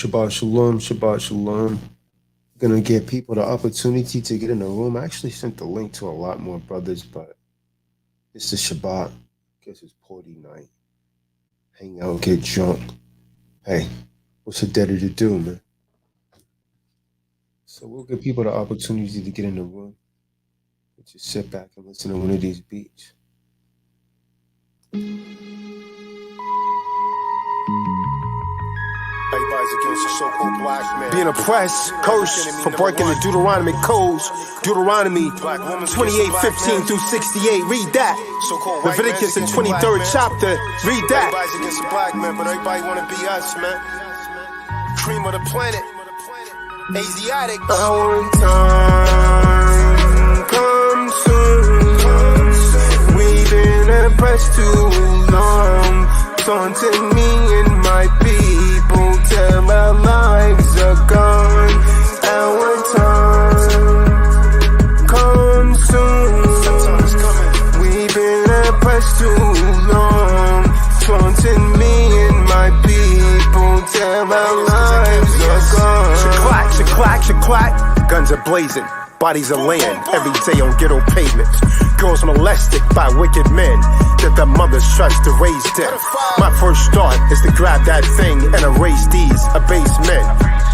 Shabbat Shalom, Shabbat Shalom. Gonna give people the opportunity to get in the room. I actually sent the link to a lot more brothers, but it's the Shabbat. Guess it's party night. Hang out, get drunk. Hey, what's a debtor to do, man? So we'll give people the opportunity to get in the room. Just sit back and listen to one of these beats. Everybody's against the so-called black man. Being oppressed, cursed for breaking the Deuteronomy codes. Deuteronomy 28:15 through 68. Read that. Leviticus, the 23rd chapter. Read that. Everybody's against the black man, but everybody want to be us, man. Cream of the planet. Asiatic. Our time comes soon. We've been oppressed too long. Taunting me and my people till our lives are gone. Our time comes soon. We've been oppressed too long. Taunting me and my people till our lives are gone. Clack. Guns are blazing. Bodies are laying every day on ghetto pavements. Girls molested by wicked men that their mothers trust to raise them. My first thought is to grab that thing and erase these abased men.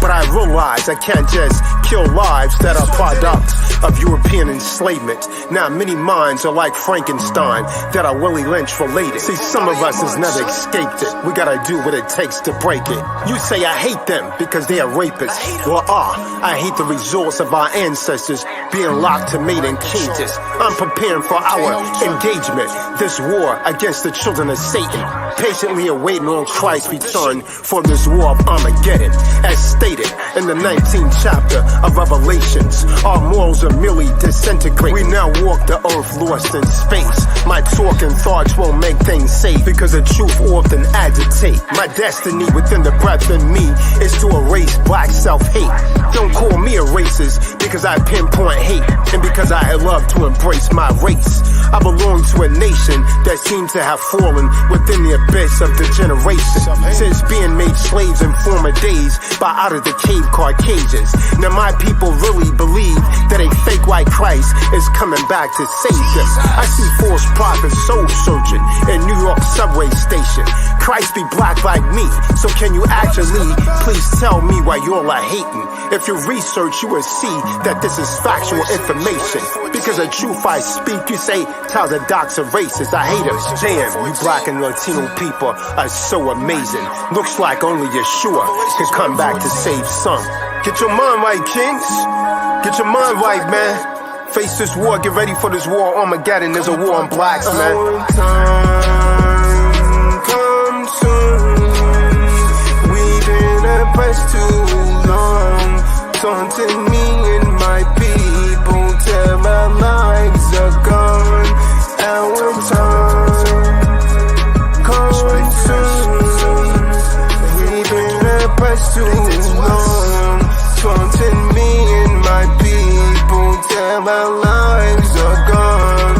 But I realize I can't just kill lives that are products of European enslavement. Now many minds are like Frankenstein that are Willie Lynch related. See, some of us has never escaped it. We gotta do what it takes to break it. You say I hate them because they are rapists. Well, I hate the results of our ancestors being locked to mate in cages. I'm preparing for our engagement, this war against the children of Satan, patiently awaiting on Christ's return for this war of Armageddon. As stated in the 19th chapter of Revelations, our morals are merely disintegrate. We now walk the earth lost in space. My talk and thoughts won't make things safe because the truth often agitate. My destiny within the breath in me is to erase black self-hate. Don't call me a racist because I pinpoint hate and because I love to embrace my race. I belong to a nation that seems to have fallen within the abyss of degeneration since being made slaves in former days by out of the cave Caucasians. Now my people really believe that a fake white Christ is coming back to save them. I see false prophets soul searching in New York subway station. Christ be black like me, so can you actually please tell me why you're like hating? If you research, you will see that this is factual information. Because the truth I speak, you say Tazadaq's a racist. I hate him. Damn, you black and Latino people are so amazing. Looks like only Yeshua can come back to save some. Get your mind right, kings. Get your mind right, man. Face this war, get ready for this war. Armageddon, there's a war on blacks, man. Our time comes soon. We've been oppressed too long. Taunting me and my people till our lives are gone. Our time comes soon. We've been oppressed too long. Taunting me and my people till our lives are gone.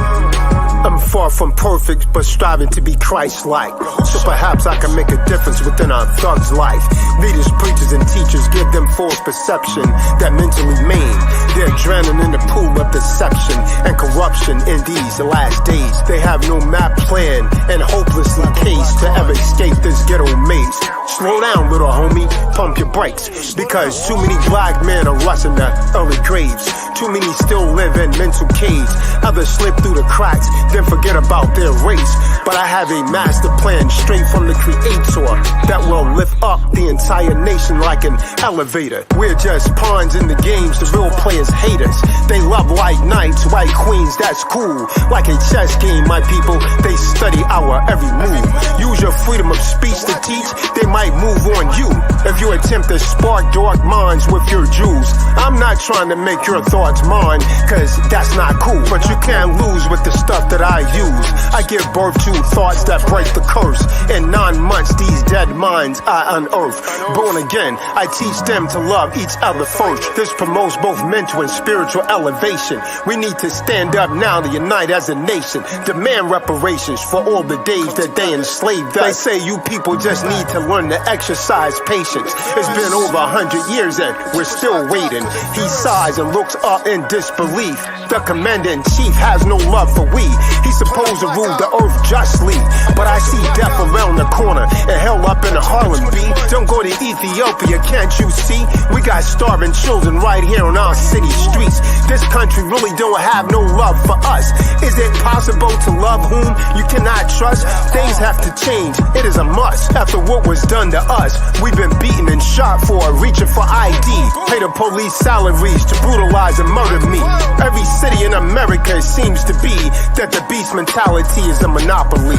I'm far from perfect, but striving to be Christ-like. So perhaps I can make a difference within our thugs' life. Leaders, preachers, and teachers give them false perception that mentally maim. They're drowning in the pool of deception and corruption in these last days. They have no map, plan, and hopelessly caged to ever escape this ghetto maze. Slow down, little homie, pump your brakes, because too many black men are rushing the early graves. Too many still live in mental caves. Others slip through the cracks, then forget about their race. But I have a master plan straight from the Creator that will lift up the entire nation like an elevator. We're just pawns in the games, the real players hate us. They love white knights, white queens, that's cool. Like a chess game, my people, they study our every move. Use your freedom of speech to teach, they might move on you if you attempt to spark dark minds with your jewels. I'm not trying to make your thoughts mine, cause that's not cool. But you can't lose with the stuff that I use. I give birth to thoughts that break the curse. In 9 months, these dead minds I unearth. Born again, I teach them to love each other first. This promotes both mental and spiritual elevation. We need to stand up now to unite as a nation. Demand reparations for all the days that they enslaved us. They say you people just need to learn to exercise patience. It's been over 100 years and we're still waiting. He sighs and looks up in disbelief. The commander-in-chief has no love for we. He's supposed to rule the earth justly, but I see death around the corner and hell up in the Harlem B. Don't go to Ethiopia, can't you see? We got starving children right here on our city streets. This country really don't have no love for us. Is it possible to love whom you cannot trust? Things have to change, it is a must. After what was done to us, we've been beaten and shot for reaching for ID. Pay the police salaries to brutalize and murder me. Every city in America seems to be that the beast mentality is a monopoly.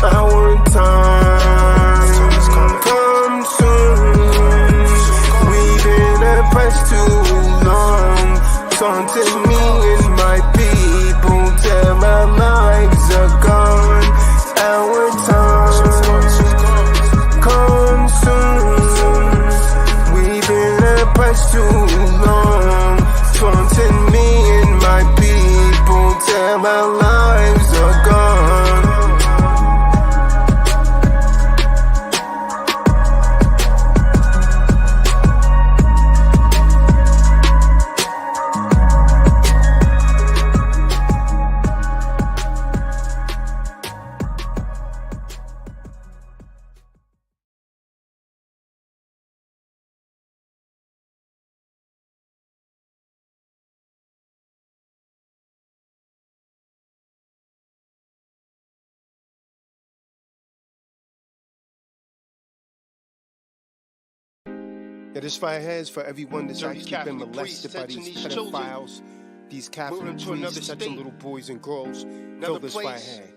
Our time come soon. We've been oppressed too long. Taunting me and my people till our lives are gone. Our time come soon. We've been oppressed too long. Taunting me and my people till our lives are gone. Yeah, this right here is for everyone that's actually been molested by these pedophiles, these Catholic priests touching little boys and girls. Feel this right here.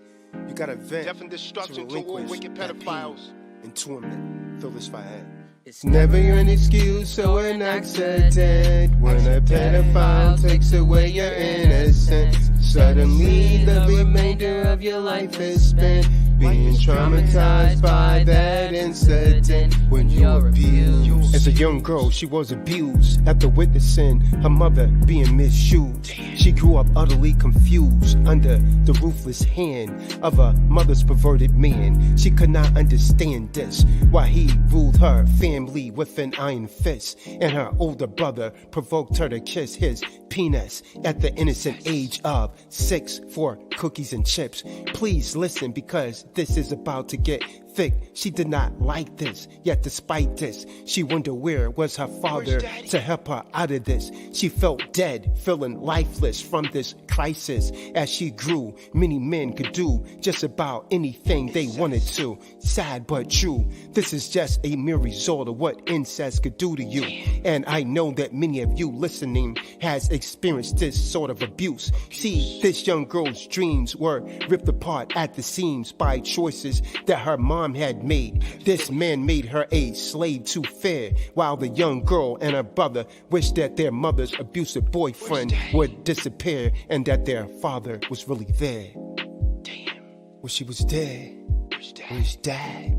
You gotta vent Death and destruction to all wicked pedophiles and torment. Feel this right here. It's never an excuse or an accident when a pedophile takes away your innocence. Suddenly the remainder of your life is spent being traumatized by that incident when you're abused. As a young girl, she was abused after witnessing her mother being misused. She grew up utterly confused under the ruthless hand of a mother's perverted man. She could not understand this, why he ruled her family with an iron fist, and her older brother provoked her to kiss his penis at the innocent age of 6 for cookies and chips. Please listen, because this is about to get thick. She did not like this, yet despite this, she wondered where was her father to help her out of this. She felt dead, feeling lifeless from this crisis. As she grew, many men could do just about anything they wanted to. Sad but true, this is just a mere result of what incest could do to you. And I know that many of you listening has experienced this sort of abuse. See, this young girl's dreams were ripped apart at the seams by choices that her mom had made. This man made her a slave to fear, while the young girl and her brother wished that their mother's abusive boyfriend would disappear and that their father was really there. Well, she was dead. Where's dad?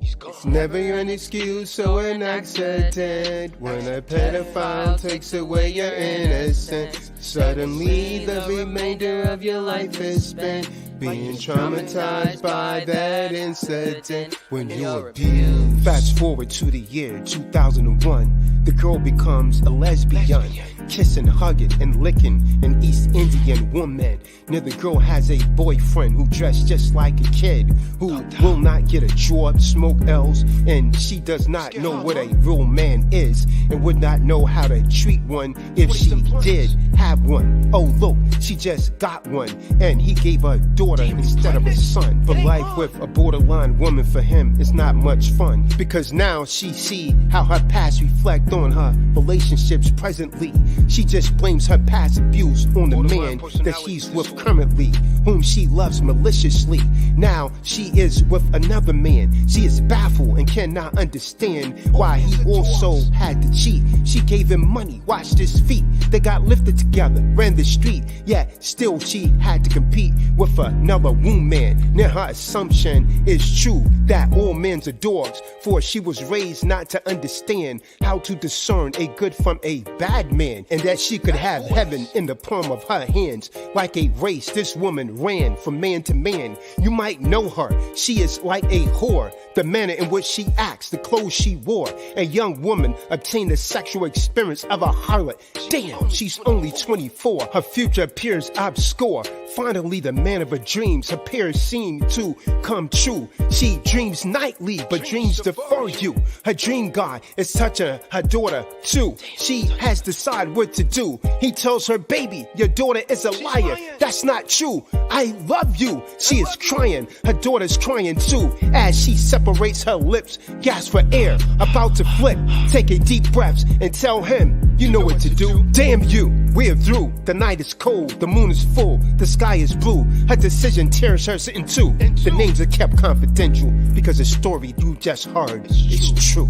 It's never an excuse or an accident when a pedophile takes away your innocence. Suddenly the remainder of your life is spent being traumatized by that incident when you're abused. Fast forward to the year 2001, the girl becomes a lesbian, kissing, hugging, and licking an East Indian woman. Now the girl has a boyfriend who dressed just like a kid, who will not get a job, smoke L's, and she does not know what a real man is, and would not know how to treat one if she did have one. Oh look, she just got one, and he gave her a daughter instead of a son. But life with a borderline woman for him is not much fun, because now she see how her past reflect on her relationships presently. She just blames her past abuse on the man that she's with currently, whom she loves maliciously. Now she is with another man. She is baffled and cannot understand why he also had to cheat. She gave him money, watched his feet, they got lifted together, ran the street, yet still she had to compete with another woman. Now her assumption is true, that all men are dogs, for she was raised not to understand how to discern a good from a bad man. man, and that she could have heaven in the palm of her hands. Like a race, this woman ran from man to man. You might know her, she is like a whore. The manner in which she acts, the clothes she wore. A young woman obtained the sexual experience of a harlot. Damn, she's only 24. Her future appears obscure. Finally, the man of her dreams appears seem to come true. She dreams nightly, but dreams defer you. Her dream god is touching her daughter too. She has decided what to do. He tells her, baby, your daughter is a liar. That's not true. I love you. She is crying. Her daughter's crying too. As she separates her lips, gasps for air, about to flip. Take a deep breath and tell him, you know what to do. Damn you, we're through. The night is cold, the moon is full, the sky is blue. Her decision tears her in two. The names are kept confidential because the story you just heard is true.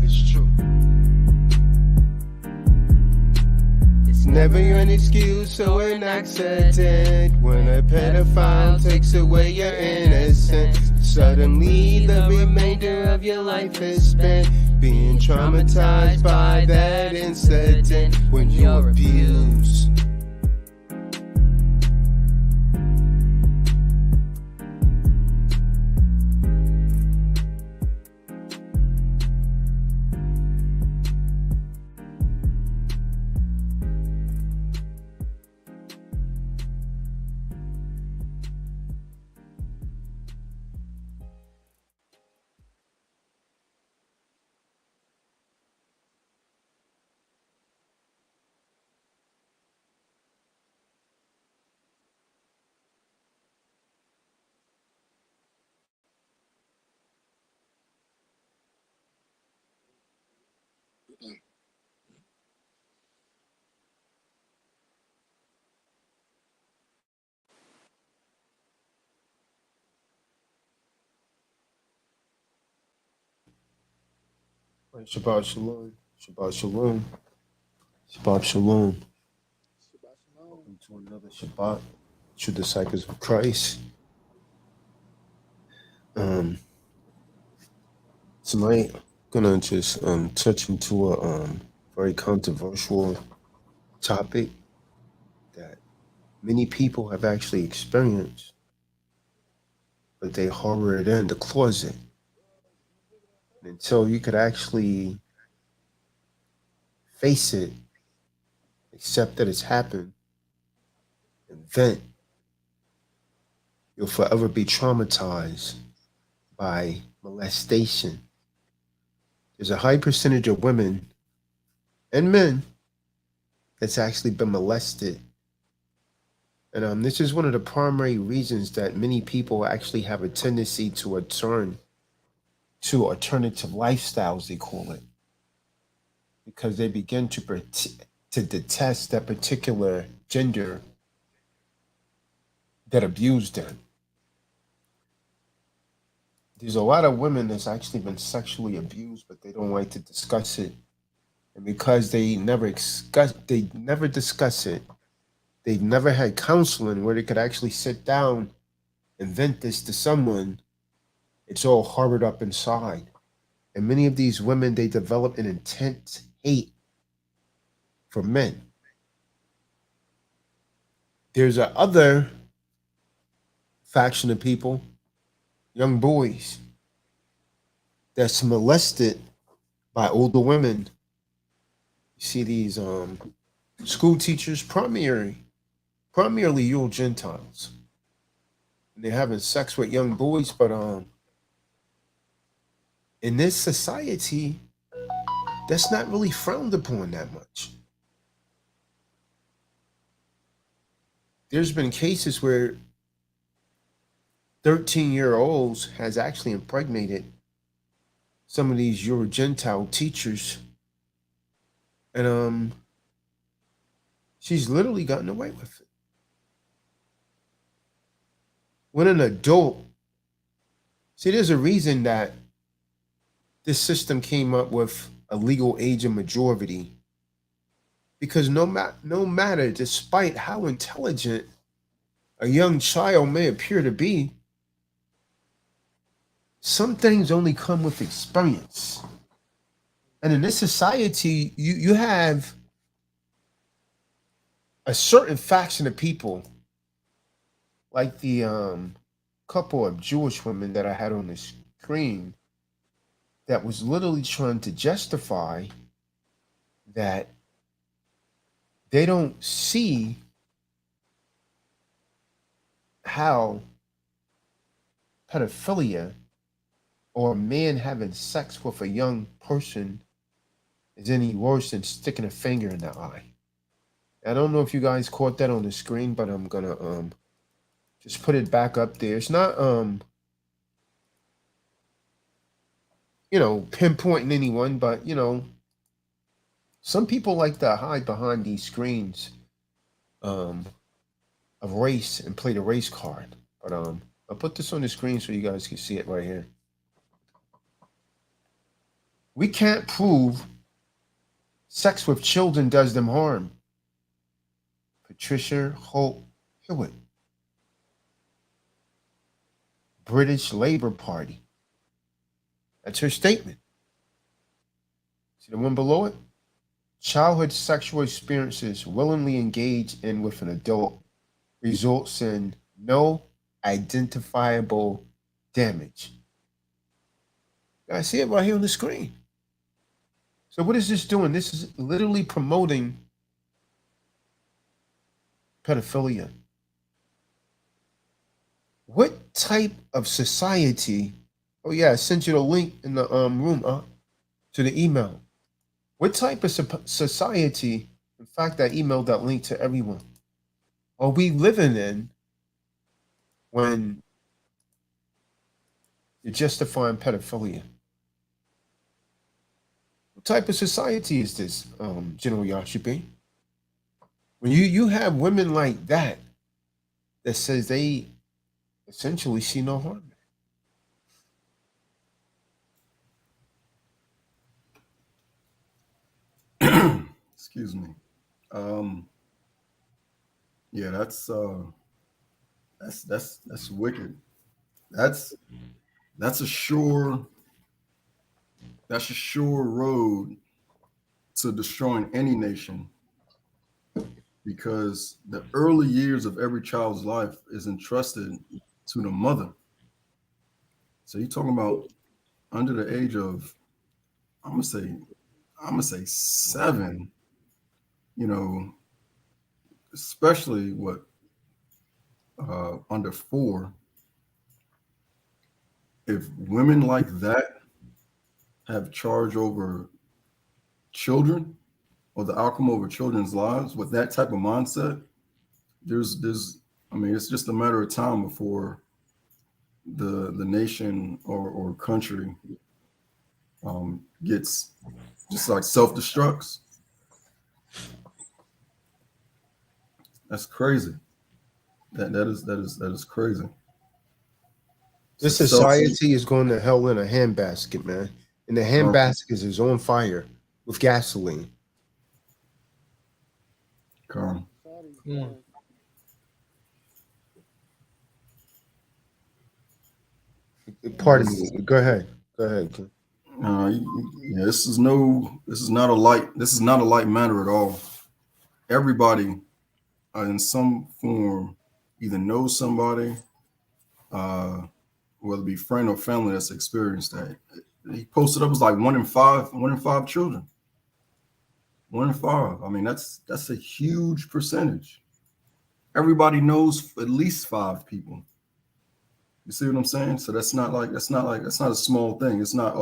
It's never an excuse or an accident when a pedophile takes away your innocence. Suddenly the remainder of your life is spent being traumatized by that incident when you're abused. Right, Shabbat Shalom. Shabbat Shalom. Shabbat Shalom. Welcome to another Shabbat. True disciples of Christ. Tonight, I'm gonna just touch into a very controversial topic that many people have actually experienced, but they harbor it in the closet. And until you could actually face it, accept that it's happened, and vent, you'll forever be traumatized by molestation. There's a high percentage of women and men that's actually been molested. And this is one of the primary reasons that many people actually have a tendency to return to alternative lifestyles, they call it, because they begin to detest that particular gender that abused them. There's a lot of women that's actually been sexually abused, but they don't like to discuss it. And because they never discuss it, they've never had counseling where they could actually sit down and vent this to someone. It's all harbored up inside. And many of these women, they develop an intense hate for men. There's a other faction of people, young boys, that's molested by older women. You see these school teachers, primarily Yule Gentiles. And they're having sex with young boys, but in this society, that's not really frowned upon that much. There's been cases where 13-year-olds has actually impregnated some of these Euro Gentile teachers, and she's literally gotten away with it. When an adult, see, there's a reason that this system came up with a legal age of majority, because no matter, despite how intelligent a young child may appear to be, some things only come with experience. And in this society, you have a certain faction of people, like the couple of Jewish women that I had on the screen, that was literally trying to justify that they don't see how pedophilia or a man having sex with a young person is any worse than sticking a finger in the eye. I don't know if you guys caught that on the screen, but I'm gonna just put it back up there. It's not pinpointing anyone, but some people like to hide behind these screens of race and play the race card. But I'll put this on the screen so you guys can see it right here. We can't prove sex with children does them harm. Patricia Holt Hewitt, British Labour Party. That's her statement. See the one below it? Childhood sexual experiences willingly engaged in with an adult results in no identifiable damage. I see it right here on the screen. So what is this doing? This is literally promoting pedophilia. What type of society? Oh yeah, I sent you the link in the room to the email. What type of society? In fact, I emailed that link to everyone. Are we living in when you're justifying pedophilia? What type of society is this, General Yashibi? When you have women like that says they essentially see no harm. Excuse me. Yeah, that's wicked. That's a sure road to destroying any nation, because the early years of every child's life is entrusted to the mother. So you're talking about under the age of, I'm gonna say 7, especially under 4. If women like that have charge over children or the outcome over children's lives with that type of mindset, it's just a matter of time before the nation or country gets just like self-destructs. That's crazy. That is crazy. This society is going to hell in a handbasket, man. And the handbasket is on fire with gasoline. Carl. Pardon me. Go ahead. Yeah, this is not a light matter at all. Everybody in some form either knows somebody, whether it be friend or family, that's experienced that. He posted up, it was like 1 in 5 children. 1 in 5. I mean, that's a huge percentage. Everybody knows at least 5 people. You see what I'm saying? So that's not a small thing. It's not,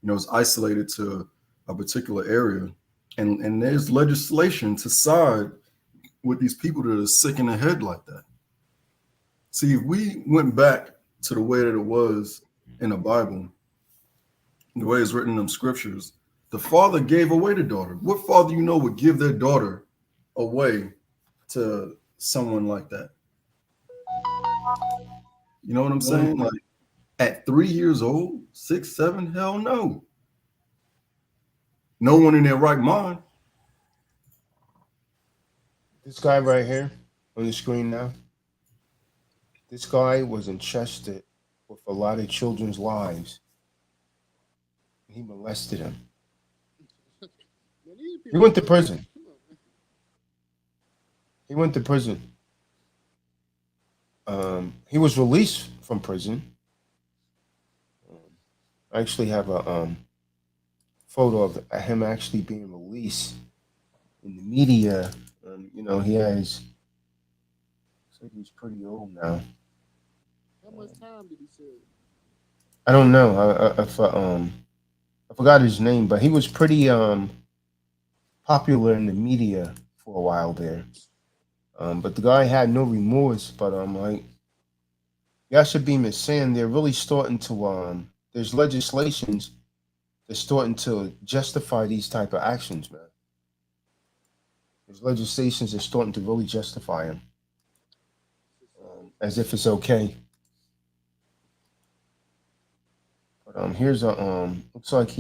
it's isolated to a particular area. And there's legislation to side with these people that are sick in the head like that. See, if we went back to the way that it was in the Bible, the way it's written in them scriptures, the father gave away the daughter. What father would give their daughter away to someone like that? You know what I'm saying? Like at 3 years old, 6, 7, hell no. No one in their right mind. This guy right here on the screen now, this guy was entrusted with a lot of children's lives. He molested them. He went to prison. He went to prison. He was released from prison. I actually have a photo of him actually being released in the media. You know, he has. Looks like he's pretty old now. How much time did he serve? I don't know. I forgot his name, but he was pretty popular in the media for a while there. But the guy had no remorse. But like Yashabim is saying, they're really starting to there's legislations that's starting to justify these type of actions, man. There's legislations that's starting to really justify them, as if it's okay. But here's a looks like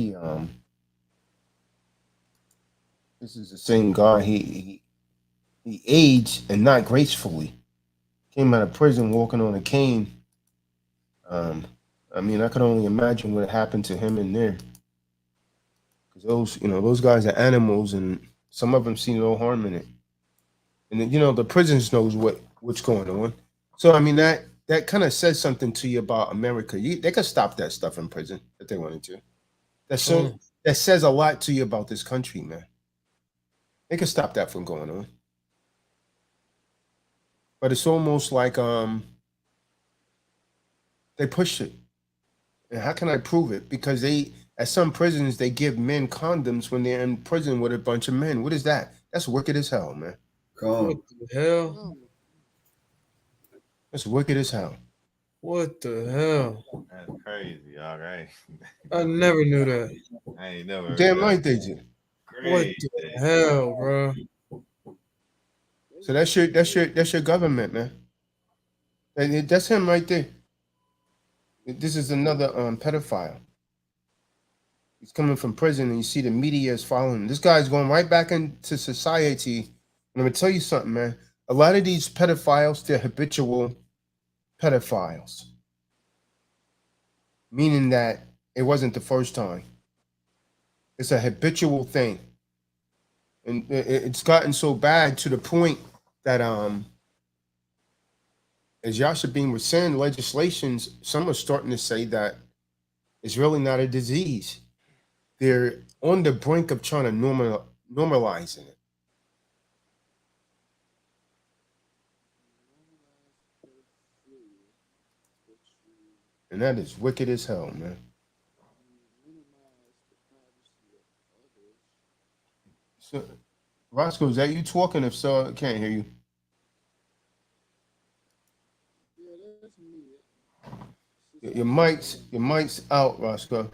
this is the same guy. He aged and not gracefully. Came out of prison walking on a cane. I mean, I could only imagine what happened to him in there. Because those guys are animals, and some of them see no harm in it. And then, the prisons knows what's going on. So I mean that kind of says something to you about America. They could stop that stuff in prison if they wanted to. That says a lot to you about this country, man. They could stop that from going on. But it's almost like they push it. And how can I prove it? Because at some prisons, they give men condoms when they're in prison with a bunch of men. What is that? That's wicked as hell, man. What the hell? That's wicked as hell. What the hell? That's crazy, all right. I never knew that. I ain't never. Damn right they did. What the hell, bro? So that's your government, man. That's him right there. This is another pedophile. He's coming from prison, and you see the media is following him. This guy's going right back into society. And I'm gonna tell you something, man. A lot of these pedophiles, they're habitual pedophiles, meaning that it wasn't the first time. It's a habitual thing, and it's gotten so bad to the point that as Yashabin was saying, legislations, some are starting to say that it's really not a disease. They're on the brink of trying to normalizing it. And that is wicked as hell, man. So, Roscoe, is that you talking? If so, I can't hear you. Your mic's out, Roscoe.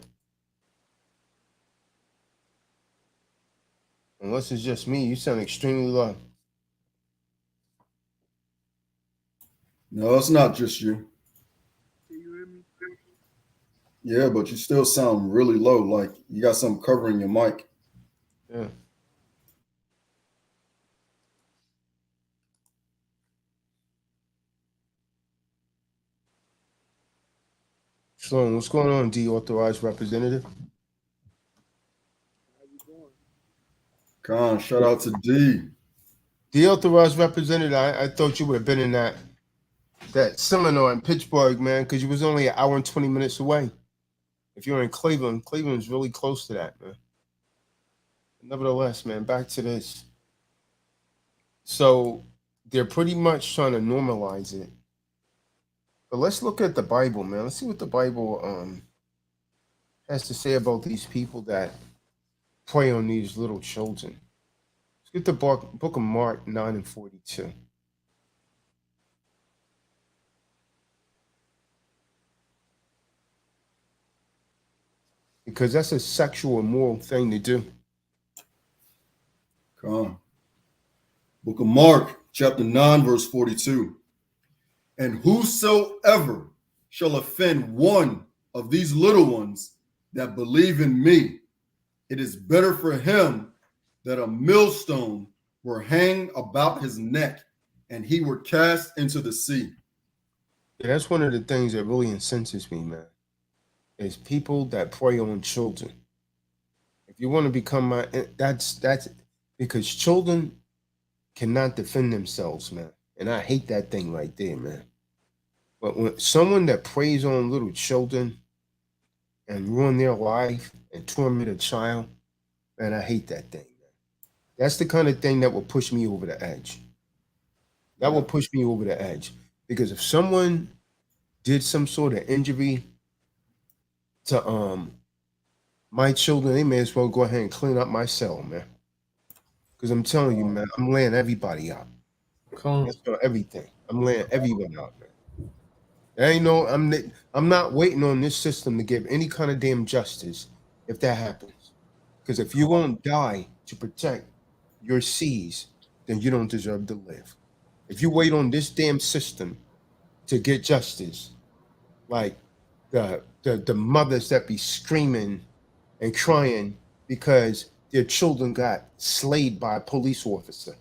Unless it's just me, you sound extremely low. No, it's not just you. Can you hear me? Yeah, but you still sound really low, like you got something covering your mic. Yeah. Sloan, what's going on, deauthorized representative? How you doing? Kahan, shout out to D. Deauthorized representative, I thought you would have been in that seminar in Pittsburgh, man, because you was only an hour and 20 minutes away. If you're in Cleveland's really close to that, man. Nevertheless, man, back to this. So they're pretty much trying to normalize it. But let's look at the Bible, man. Let's see what the Bible has to say about these people that prey on these little children. Let's get the book of Mark 9:42. Because that's a sexual immoral thing to do. Kahan. Book of Mark, chapter 9, verse 42. And whosoever shall offend one of these little ones that believe in me, it is better for him that a millstone were hanged about his neck and he were cast into the sea. Yeah, that's one of the things that really incenses me, man, is people that prey on children. If you want to become that's because children cannot defend themselves, man. And I hate that thing right there, man. But when someone that preys on little children and ruin their life and torment a child, man, I hate that thing, man. That's the kind of thing that will push me over the edge. That will push me over the edge. Because if someone did some sort of injury to my children, they may as well go ahead and clean up my cell, man. Because I'm telling you, man, I'm laying everybody out. Come. That's for everything. I'm laying everyone out, man. There ain't no, I'm not waiting on this system to give any kind of damn justice if that happens. Because if you won't die to protect your seas, then you don't deserve to live. If you wait on this damn system to get justice, like the mothers that be screaming and crying because their children got slayed by a police officer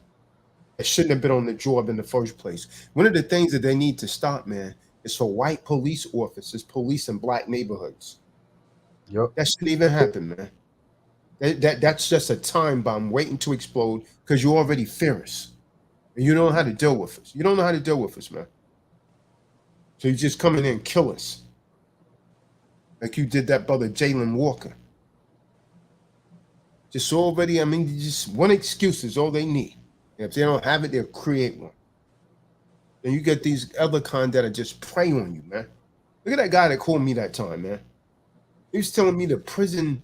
that shouldn't have been on the job in the first place. One of the things that they need to stop, man, is for white police officers policing black neighborhoods. Yep. That shouldn't even happen, man. That's just a time bomb waiting to explode because you're already fierce. And you don't know how to deal with us. You don't know how to deal with us, man. So you just come in there and kill us. Like you did that brother Jalen Walker. Just already, I mean, just one excuse is all they need. And if they don't have it, they'll create one. Then you get these other kind that are just prey on you, man. Look at that guy that called me that time, man. He was telling me the prison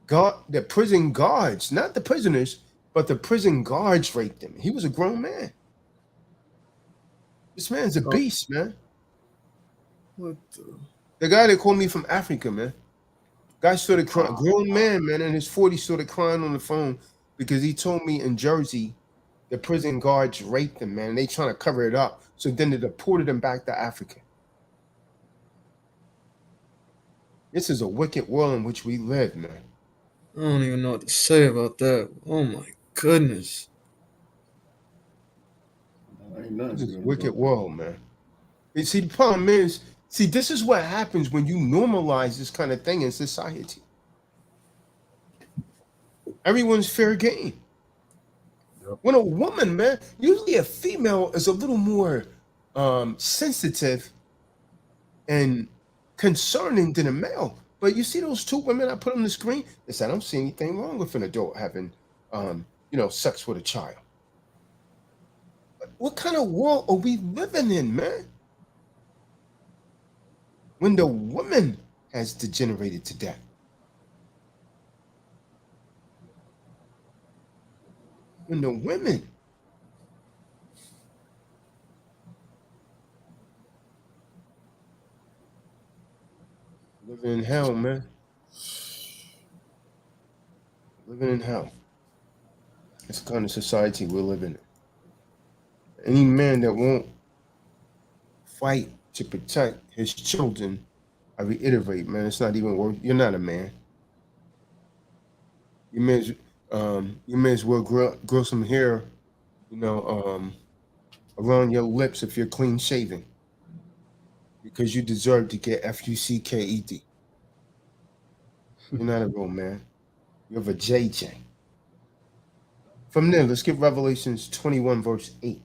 guards, not the prisoners, but the prison guards raped him. He was a grown man. This man's a beast, man. What the guy that called me from Africa, man. Guy started crying, grown man, man, in his 40s started crying on the phone because he told me in Jersey the prison guards raped him, man. And they trying to cover it up. So then they deported him back to Africa. This is a wicked world in which we live, man. I don't even know what to say about that. Oh my goodness. This is a wicked world, man. You see, the problem is, this is what happens when you normalize this kind of thing in society. Everyone's fair game. Yep. When a woman, man, usually a female is a little more sensitive and concerning than a male. But you see those two women I put on the screen? They said, I don't see anything wrong with an adult having, sex with a child. But what kind of world are we living in, man? When the woman has degenerated to death. When the women living in hell, man. Living in hell. It's the kind of society we're living in. Any man that won't fight to protect his children, I reiterate, man, it's not even worth. You're not a man. You may as well grow some hair, around your lips if you're clean shaven, because you deserve to get FUCKED. You're not a real man. You're a JJ. From there, let's get Revelations 21, verse 8.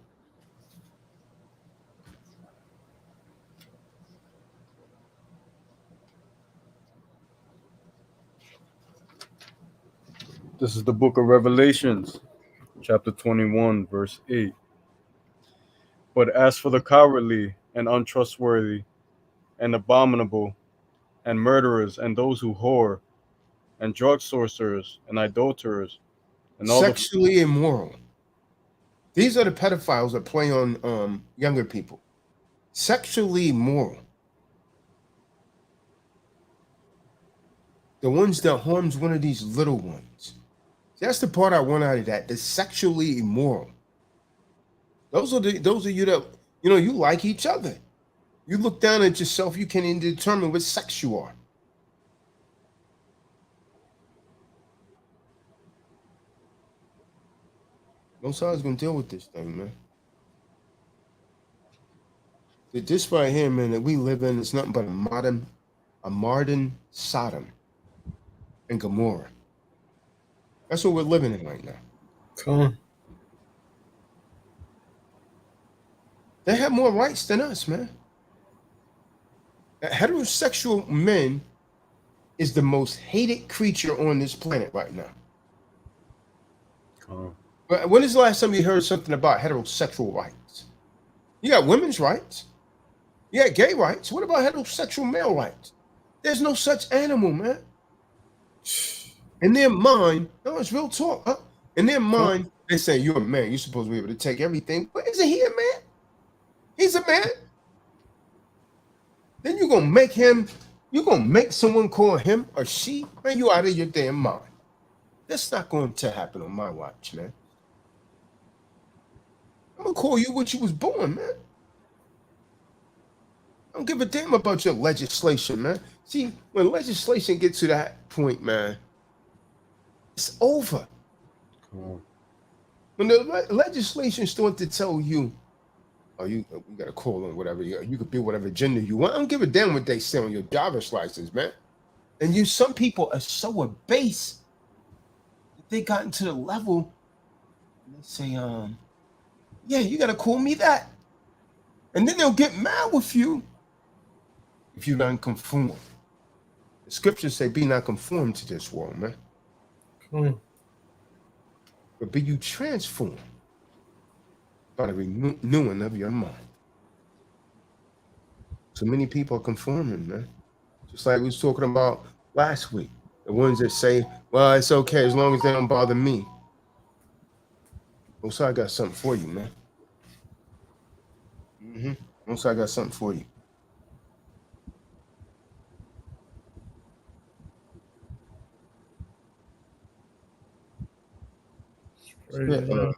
This is the book of Revelations, chapter 21, verse 8. But as for the cowardly and untrustworthy and abominable and murderers and those who whore and drug sorcerers and idolaters and all sexually immoral. These are the pedophiles that play on younger people. Sexually immoral. The ones that harms one of these little ones. That's the part I want out of that. The sexually immoral. Those are you that, you like each other. You look down at yourself, you can't even determine what sex you are. Most sides gonna deal with this thing, man. This right here, man, that we live in is nothing but a modern Sodom and Gomorrah. That's what we're living in right now. Come on. They have more rights than us, man. Heterosexual men is the most hated creature on this planet right now. When is the last time you heard something about heterosexual rights? You got women's rights. You got gay rights. What about heterosexual male rights? There's no such animal, man. In their mind, no, it's real talk. Huh? In their mind, they say, you're a man. You're supposed to be able to take everything. But isn't he a man? He's a man. Then you're going to make someone call him or she? Man, you out of your damn mind. That's not going to happen on my watch, man. I'm going to call you what you was born, man. I don't give a damn about your legislation, man. See, when legislation gets to that point, man, it's over. When the legislation starts to tell you, oh, you got to call on whatever, you could be whatever gender you want. I don't give a damn what they say on your driver's license, man. And some people are so abased that they got into the level, and they say, yeah, you got to call me that. And then they'll get mad with you if you don't conform. The scriptures say, be not conformed to this world, man. But be you transformed by the renewing of your mind. So many people are conforming, man. Just like we was talking about last week. The ones that say, well, it's okay as long as they don't bother me. Also, I got something for you, man. Also, I got something for you. Yeah,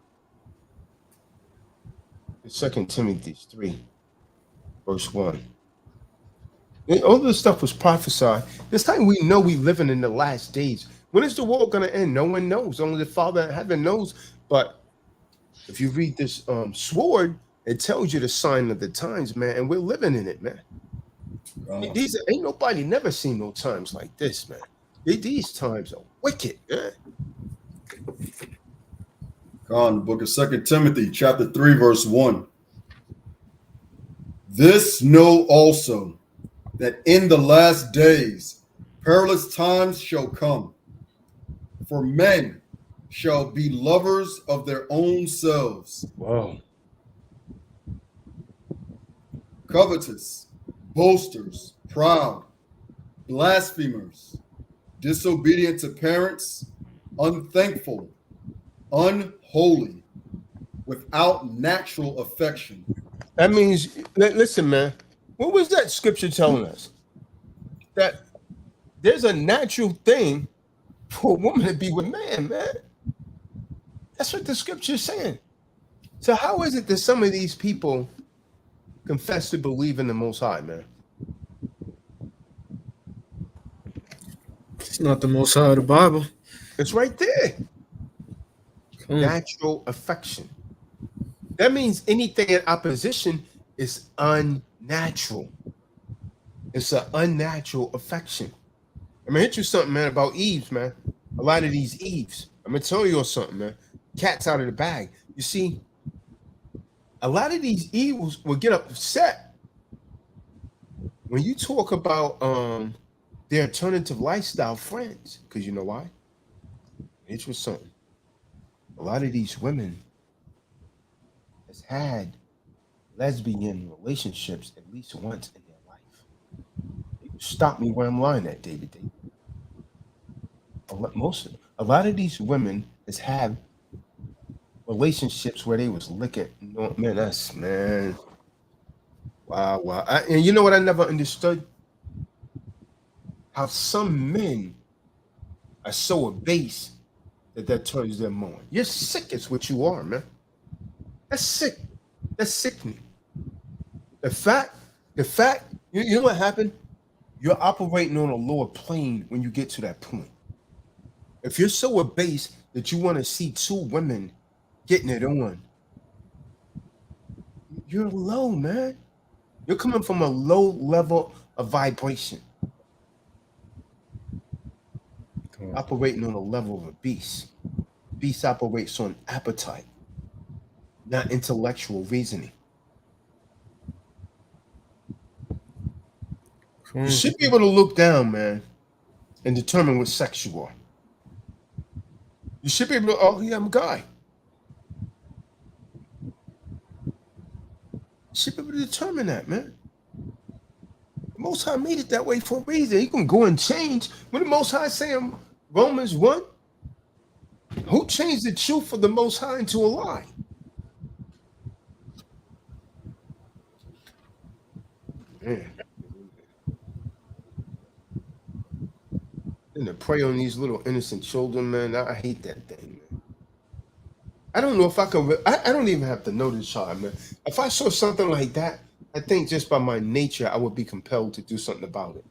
2 Timothy 3, verse 1. All this stuff was prophesied. This time we know we living in the last days. When is the world going to end? No one knows. Only the Father in heaven knows. But if you read this sword, it tells you the sign of the times, man. And we're living in it, man. These ain't nobody never seen no times like this, man. These times are wicked, man. The book of 2 Timothy, chapter 3, verse 1. This know also, that in the last days perilous times shall come. For men shall be lovers of their own selves. Wow. Covetous, boasters, proud, blasphemers, disobedient to parents, unthankful, unholy, without natural affection. That means, listen, man, what was that scripture telling us? That there's a natural thing for a woman to be with man, man. That's what the scripture is saying. So how is it that some of these people confess to believe in the Most High, man? It's not the Most High of the Bible. It's right there. Natural affection. That means anything in opposition is unnatural. It's an unnatural affection. I'm gonna hit you something, man, about Eves, man. A lot of these Eves. I'm gonna tell you something, man. Cat's out of the bag. You see, a lot of these evils will get upset when you talk about their alternative lifestyle friends. Because you know why? Hit you something. A lot of these women has had lesbian relationships at least once in their life. You stop me where I'm lying at, David. A lot of these women has had relationships where they was licking. No, man, man. Wow. And you know what I never understood? How some men are so abased that turns them on. You're sick is what you are, man. That's sick. That's sickening. The fact, you know what happened? You're operating on a lower plane when you get to that point. If you're so abased that you want to see two women getting it on, you're low, man. You're coming from a low level of vibration. Operating on a level of a beast. Beast operates on appetite, not intellectual reasoning. You should be able to look down, man, and determine what sex you are. You should be able to, oh, yeah, I'm a guy. You should be able to determine that, man. The Most High made it that way for a reason. He can go and change. When the Most High say in Romans 1, who changed the truth of the Most High into a lie? Man. And to prey on these little innocent children, man, I hate that thing, man. I don't know if I can, I don't even have to know this child, man. If I saw something like that, I think just by my nature, I would be compelled to do something about it.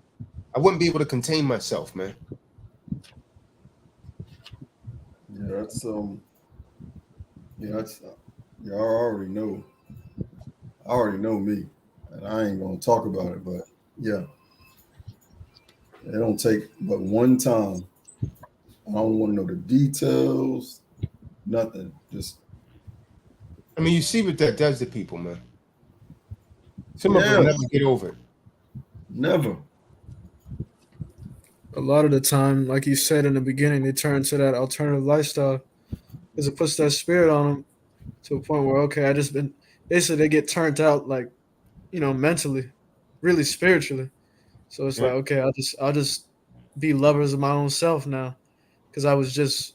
I wouldn't be able to contain myself, man. Yeah, that's I already know. I already know me, and I ain't gonna talk about it, but yeah, it don't take but one time. I don't want to know the details, nothing. Just, I mean, you see what that does to people, man. Some of them never get over it. Never. A lot of the time, like you said in the beginning, they turn to that alternative lifestyle because it puts that spirit on them to a point where, okay, basically they get turned out, like, mentally, really spiritually. So it's like, okay, I'll just be lovers of my own self now because I was just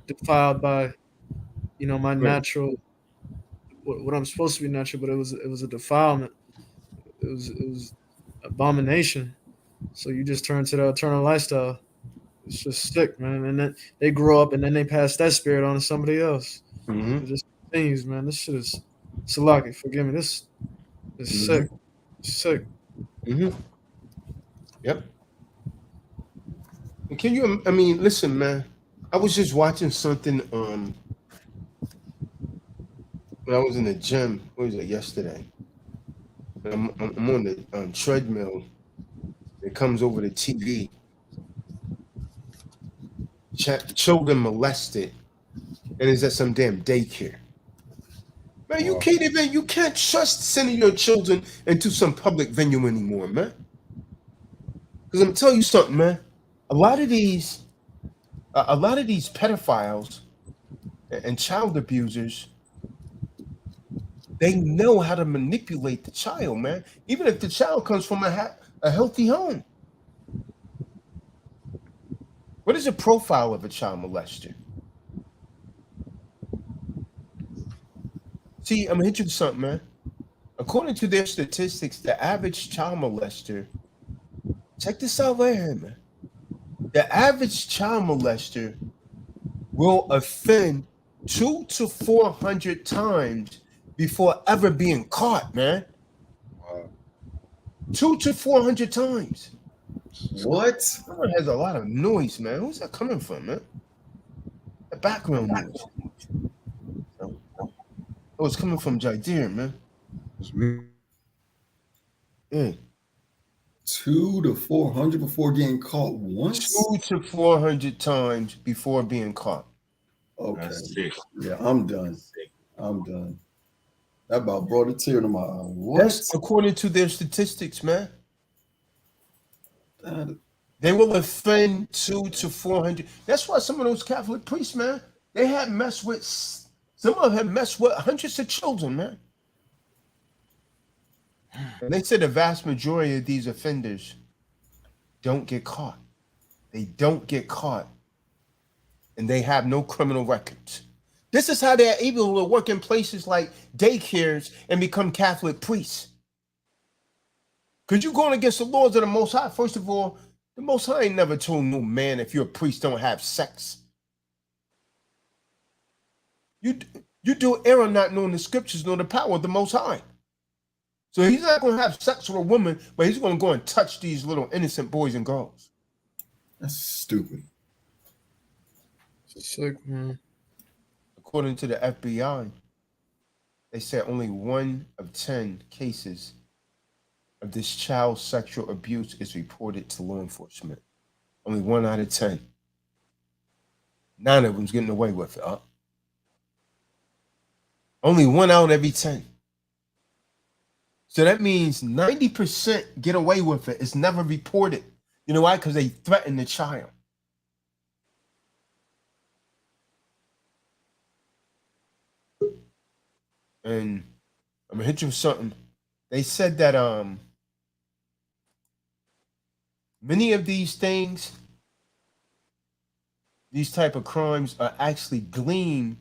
defiled by, my natural, what I'm supposed to be natural, but it was a defilement. It was abomination. So you just turn to the eternal lifestyle. It's just sick, man. And then they grow up and then they pass that spirit on to somebody else. It just continues, man. This shit is Salaki, forgive me. This is sick. It's sick. Yep. And can you, I mean, listen, man. I was just watching something when I was in the gym. What was it, yesterday? I'm on the treadmill. It comes over the TV. Children molested, and it's at some damn daycare. Man, you can't trust sending your children into some public venue anymore, man. Because I'm telling you something, man. A lot of these pedophiles and child abusers, they know how to manipulate the child, man. Even if the child comes from a healthy home. What is the profile of a child molester? See, I'm gonna hit you with something, man. According to their statistics, the average child molester, check this out right here, man. The average child molester will offend 200 to 400 times before ever being caught, man. Wow. 200 to 400 times. What? Someone has a lot of noise, man. Who's that coming from, man? The background noise. Oh, it's coming from Jadir, man. It's me. Yeah. 200 to 400 before getting caught once? 200 to 400 times before being caught. Okay. That's sick. Yeah, I'm done. I'm done. That about brought a tear to my eye. What? That's according to their statistics, man. That, They will offend 200 to 400. That's why some of those Catholic priests, man, they have messed with, some of them have messed with hundreds of children, man. And they said the vast majority of these offenders don't get caught. They don't get caught. And they have no criminal records. This is how they're able to work in places like daycares and become Catholic priests. Because you're going against the laws of the Most High. First of all, the Most High ain't never told no man if you're a priest don't have sex. You do error not knowing the scriptures nor the power of the Most High. So he's not going to have sex with a woman, but he's going to go and touch these little innocent boys and girls. that's stupid. It's sick, man. According to the FBI, they said only 1 of 10 cases of this child sexual abuse is reported to law enforcement. Only 1 out of 10. 9 of them's getting away with it. Only 1 out of every 10. So that means 90% get away with it. It's never reported. You know why? Because they threaten the child. And I'm gonna hit you with something. They said that many of these things, these type of crimes, are actually gleaned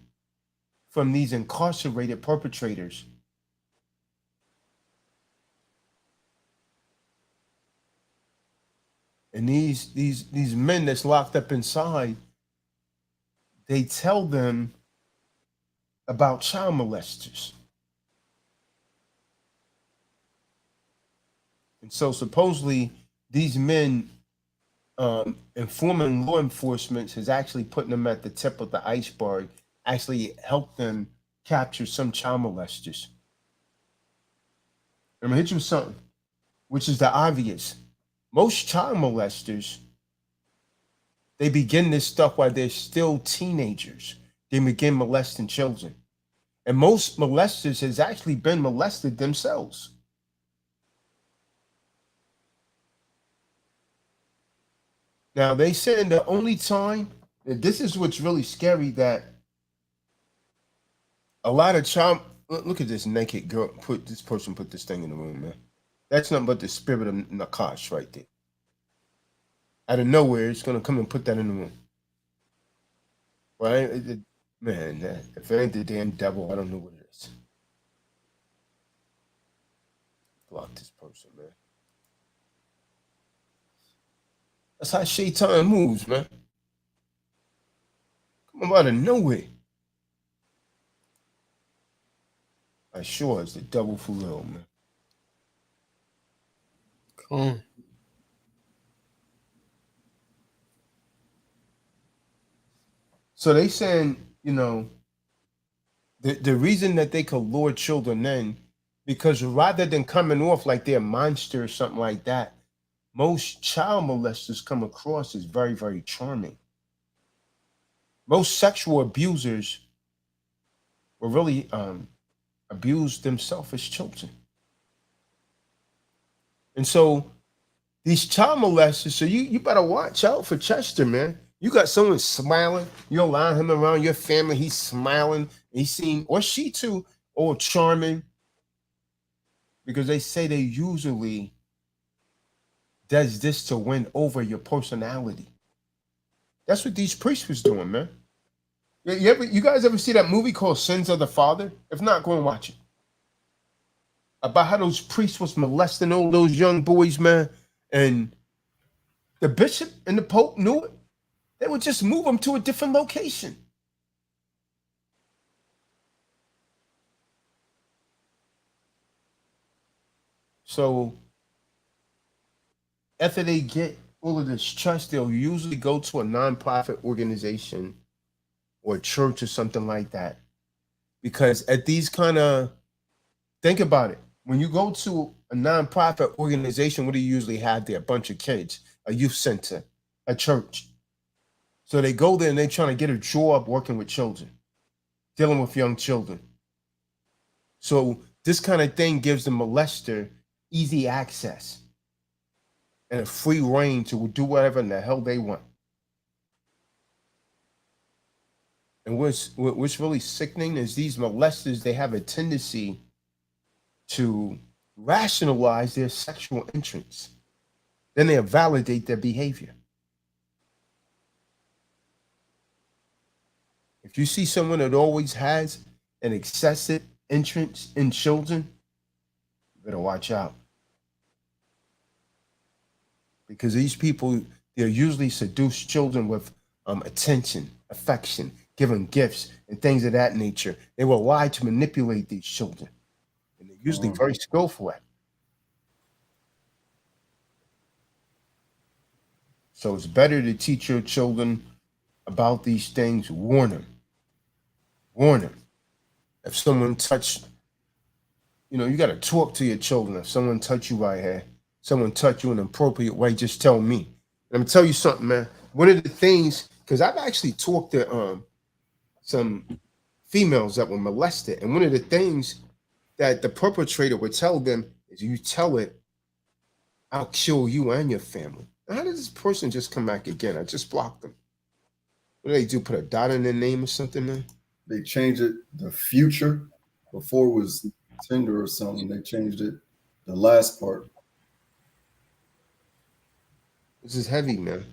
from these incarcerated perpetrators. And these men that's locked up inside, they tell them about child molesters. And so supposedly these men informing law enforcement has actually put them at the tip of the iceberg, actually helped them capture some child molesters. I'm gonna hit you with something, which is the obvious. Most child molesters, they begin this stuff while they're still teenagers. They begin molesting children. And most molesters has actually been molested themselves. Now, they said the only time, this is what's really scary, that a lot of child, look at this naked girl, put this thing in the room, man. That's nothing but the spirit of Nakash right there. Out of nowhere, it's going to come and put that in the room. Right? Man, if it ain't the damn devil, I don't know what it is. Block this person, man. That's how Shaitan moves, man. Come out of nowhere. I sure is the devil for real, man. Come on. So they saying, you know, the reason that they could lure children in, because rather than coming off like they're a monster or something like that, most child molesters come across as very, very charming. Most sexual abusers were really abused themselves as children. And so these child molesters, so you better watch out for Chester, man. You got someone smiling, you allow him around your family, he's smiling, he's seen, or she too, or charming, because they say they usually does this to win over your personality. That's what these priests was doing, man. You guys ever see that movie called Sins of the Father? If not, go and watch it. About how those priests was molesting all those young boys, man. And the bishop and the pope knew it. They would just move them to a different location. So after they get all of this trust, they'll usually go to a nonprofit organization or a church or something like that. Because at these kind of, think about it. When you go to a nonprofit organization, what do you usually have there? A bunch of kids, a youth center, a church. So they go there and they're trying to get a job working with children, dealing with young children. So this kind of thing gives the molester easy access and a free reign to do whatever in the hell they want. And what's really sickening is these molesters, they have a tendency to rationalize their sexual entrance. Then they validate their behavior. If you see someone that always has an excessive entrance in children, you better watch out. Because these people, they'll usually seduce children with attention, affection, give them gifts and things of that nature. They will lie to manipulate these children. And they're usually very skillful at it. So it's better to teach your children about these things, warn them. Warn them. If someone touched, you got to talk to your children. If someone touch you right here, someone touch you in an appropriate way, just tell me. And I'm going to tell you something, man. One of the things, because I've actually talked to some females that were molested, and one of the things that the perpetrator would tell them If you tell it, I'll kill you and your family. How did this person just come back again? I just blocked them. What do they do? Put a dot in their name or something, man? They changed it, the future. Before it was Tinder or something, they changed it, the last part. This is heavy, man.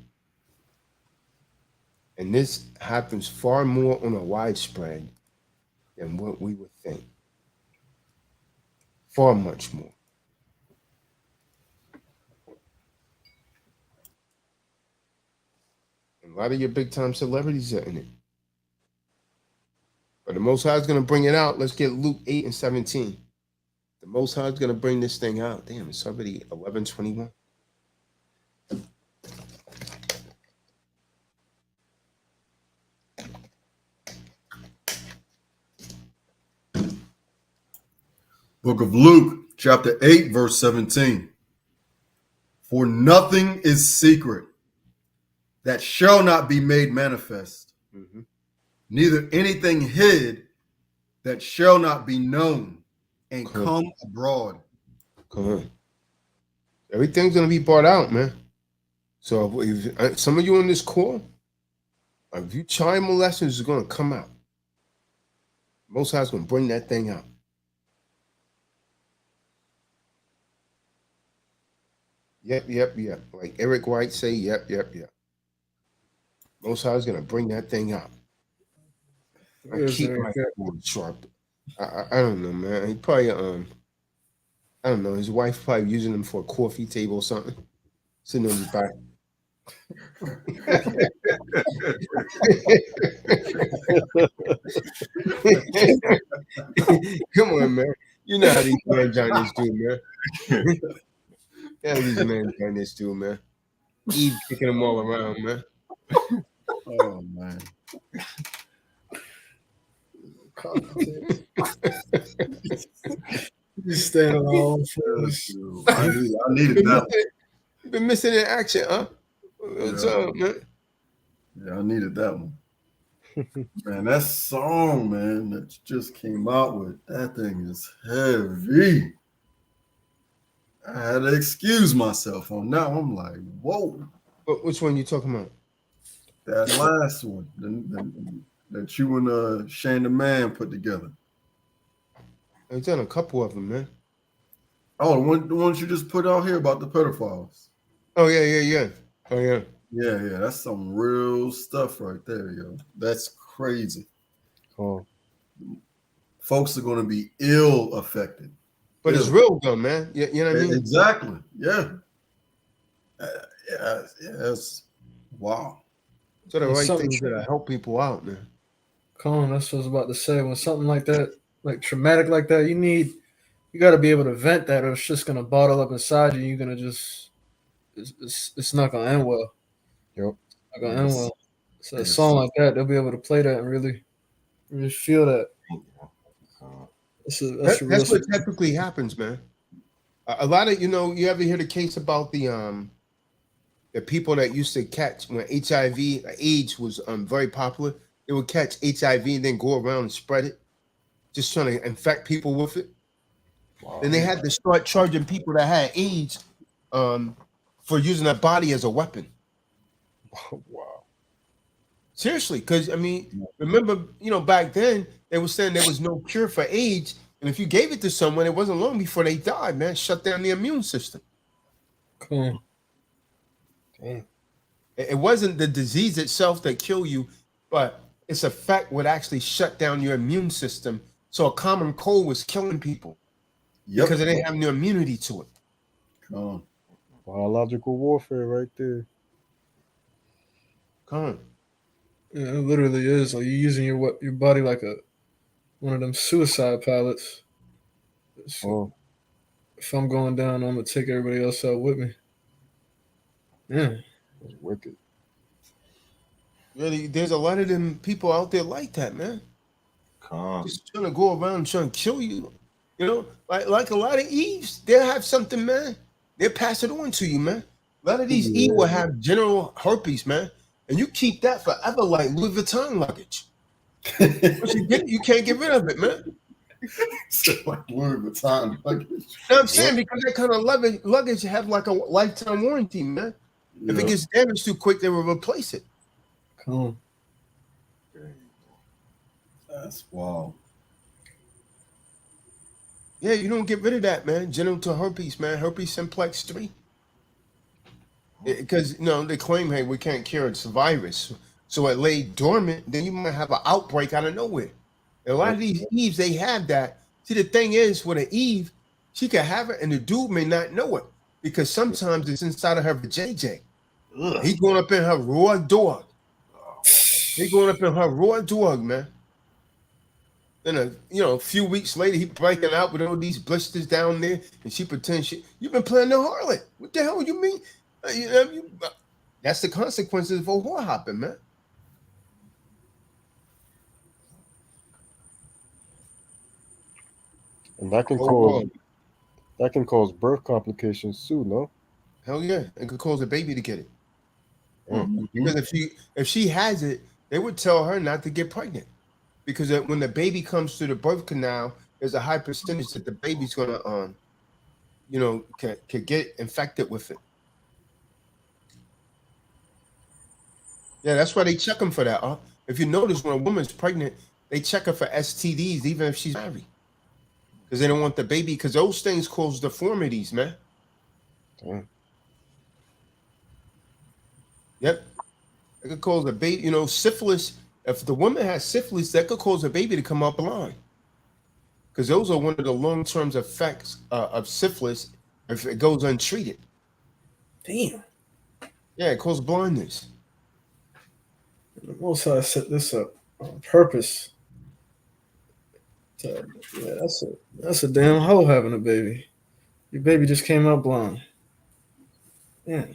And this happens far more on a widespread than what we would think. Far much more. And a lot of your big time celebrities are in it. But the Most High is going to bring it out. Let's get Luke 8 and 17. The Most High is going to bring this thing out. Damn, it's already 11:21. Book of Luke, chapter 8, verse 17. For nothing is secret that shall not be made manifest, neither anything hid that shall not be known and come abroad. Come on. Everything's going to be brought out, man. So if some of you on this call, if you child molesters is going to come out. Most High's going to bring that thing out. Yep. Like Eric White say, yep. Most High's going to bring that thing out. I keep my word sharp. I don't know, man. He probably, I don't know, his wife probably using him for a coffee table or something. Sitting on his back. Come on, man. You know how these men trying this dude, man. Yeah, these men trying this dude, man. Eve kicking them all around, man. Oh, man. Just stand alone first. I needed that. You've been missing in action, huh? What's up, man? Yeah, I needed that one. Man, that song, man, that you just came out with, that thing is heavy. I had to excuse myself on that one. I'm like, whoa. But which one you talking about? That last one that you and Shane the Man put together. I've done a couple of them, man. Oh, the ones you just put out here about the pedophiles. Oh, yeah. Oh, yeah. Yeah, that's some real stuff right there, yo. That's crazy. Oh. Folks are going to be ill affected. But it's real, though, man. You know what I mean? Exactly. Yeah. It's wow. So the right things that help people out, man. Kahan, that's what I was about to say. When something like that, like traumatic like that, you got to be able to vent that, or it's just gonna bottle up inside you. You're gonna just, it's not gonna end well. Yep. It's not gonna end well. So a song like that, they'll be able to play that and really feel that. That's what typically happens, man. A lot of, you ever hear the case about the people that used to catch when HIV, AIDS was very popular. They would catch HIV and then go around and spread it, just trying to infect people with it. Wow. Then they had to start charging people that had AIDS for using their body as a weapon. Wow. Seriously, because, I mean, remember, back then, they were saying there was no cure for AIDS. And if you gave it to someone, it wasn't long before they died, man. Shut down the immune system. Cool. Damn. It wasn't the disease itself that killed you, but its effect would actually shut down your immune system. So a common cold was killing people because they didn't have no immunity to it. Come on. Biological warfare right there. Come on. Yeah, it literally is. Like you're using your body like one of them suicide pilots. So if I'm going down, I'm gonna take everybody else out with me. Yeah, it's wicked. Really, there's a lot of them people out there like that, man. Just trying to go around trying to kill you. Like a lot of Eves, they'll have something, man. They'll pass it on to you, man. A lot of these Eve will have general herpes, man. And you keep that forever like Louis Vuitton luggage. You can't get rid of it, man. Like Louis Vuitton luggage. You know what I'm saying? Because that kind of luggage have like a lifetime warranty, man. If it gets damaged too quick, they will replace it. Cool. That's wild. Yeah, you don't get rid of that, man. Genital herpes, man. Herpes simplex 3. Because, they claim, hey, we can't cure it. It's a virus. So it lay dormant, then you might have an outbreak out of nowhere. And a lot of these Eves, they have that. See, the thing is, with an Eve, she can have it, and the dude may not know it. Because sometimes it's inside of her JJ. He going up in her raw dog. He going up in her raw dog, man. Then a few weeks later, he breaking out with all these blisters down there, and she pretends you've been playing the harlot. What the hell you mean? That's the consequences of whore hopping, man. And that can cause birth complications too, no? Hell yeah, it could cause a baby to get it. Because if she has it, they would tell her not to get pregnant. Because when the baby comes through the birth canal, there's a high percentage that the baby's gonna can get infected with it. Yeah, that's why they check them for that. If you notice, when a woman's pregnant, they check her for STDs, even if she's married. Because they don't want the baby, because those things cause deformities, man. Yep. It could cause a baby, syphilis. If the woman has syphilis, that could cause a baby to come up blind. Because those are one of the long-term effects of syphilis if it goes untreated. Damn. Yeah, it causes blindness. The Most High set this up on purpose. That's a damn hoe having a baby. Your baby just came out blind. Yeah.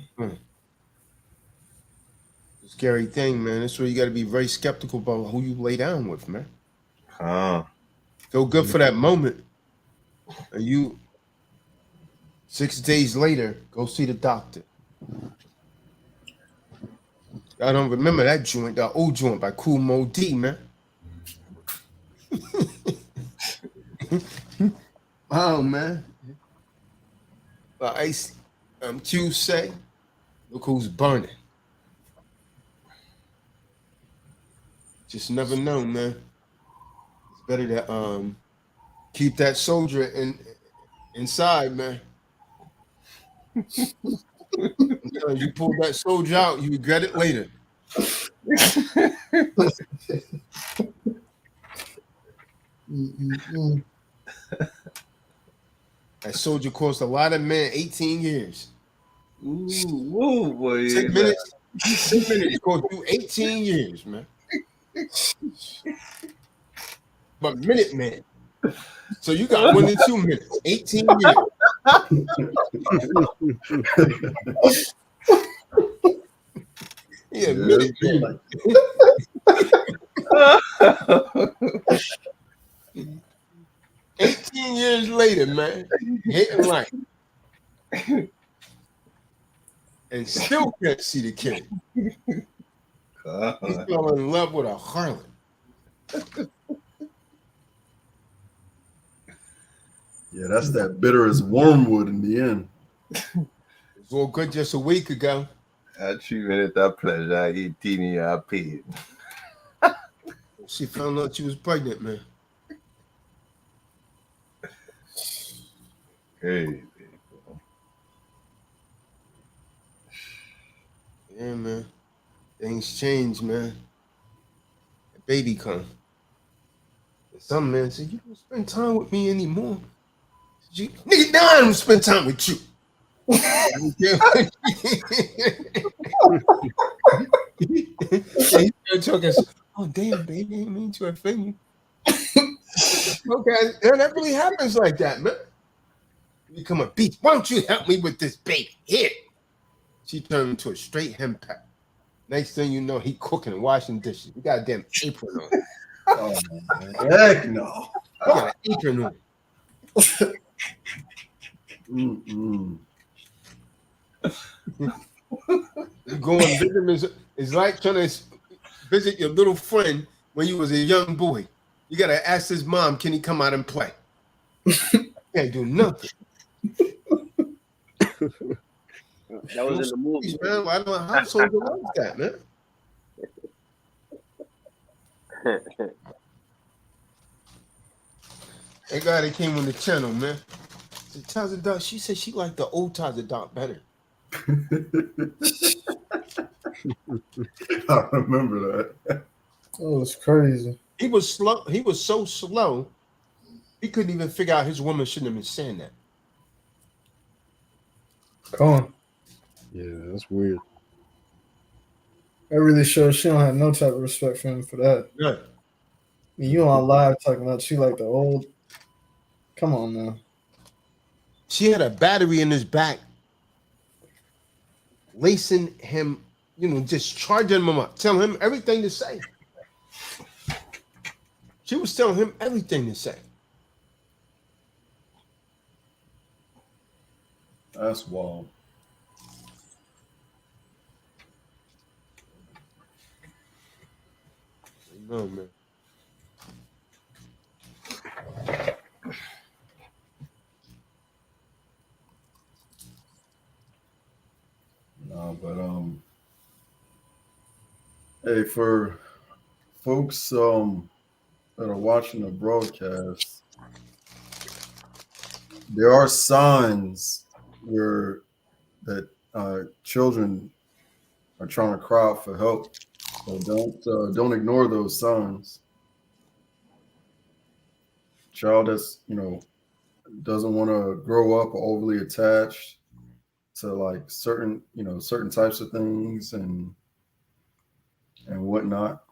Scary thing, man. That's where you got to be very skeptical about who you lay down with, man. Feel good for that moment. And you, 6 days later, go see the doctor. I don't remember that joint, that old joint by Cool Mo D, man. Oh, man. But Q say, look who's burning. Just never know, man. It's better to keep that soldier inside, man. You pull that soldier out, you regret it later. That soldier cost a lot of men 18 years. Ooh, boy. 10 minutes. 10 minutes cost you 18 years, man. But Minutemen. So you got 1 and 2 minutes, 18 years. Yeah, Minutemen. 18 years later, man, hitting life. And still can't see the kid. He fell in love with a harlot. Yeah, that's that bitter as wormwood in the end. It was all good just a week ago. I treated that pleasure. I eat teeny, I paid. She found out she was pregnant, man. Hey. Yeah, man. Things change, man. The baby come. And some man said, you don't spend time with me anymore. Nigga, now I don't spend time with you. He started talking, oh, damn, baby, I didn't mean to offend you. Okay, that really happens like that, man. You become a beast. Why don't you help me with this baby? Here. She turned into a straight hen pack. Next thing you know, he cooking and washing dishes. He got a damn apron on. Oh, heck no. He got an apron on. You go and visit him is like trying to visit your little friend when you was a young boy. You gotta ask his mom, can he come out and play? Can't do nothing. That was in the movie. Man, why don't households are like that, man? That guy that came on the channel, man. Tazadaq, she said she liked the old Tazadaq better. I remember that. Oh, it's crazy. He was slow. He was so slow, he couldn't even figure out his woman shouldn't have been saying that. Kahan. Yeah, that's weird. That really shows she don't have no type of respect for him for that. Yeah. I mean, you on live talking about she like the old. Come on now. She had a battery in his back, lacing him, just charging him up, telling him everything to say. She was telling him everything to say. That's wild. No, man. No, but hey, for folks that are watching the broadcast, there are signs where that children are trying to cry out for help. So don't ignore those signs. Child that's doesn't want to grow up overly attached to like certain types of things and whatnot.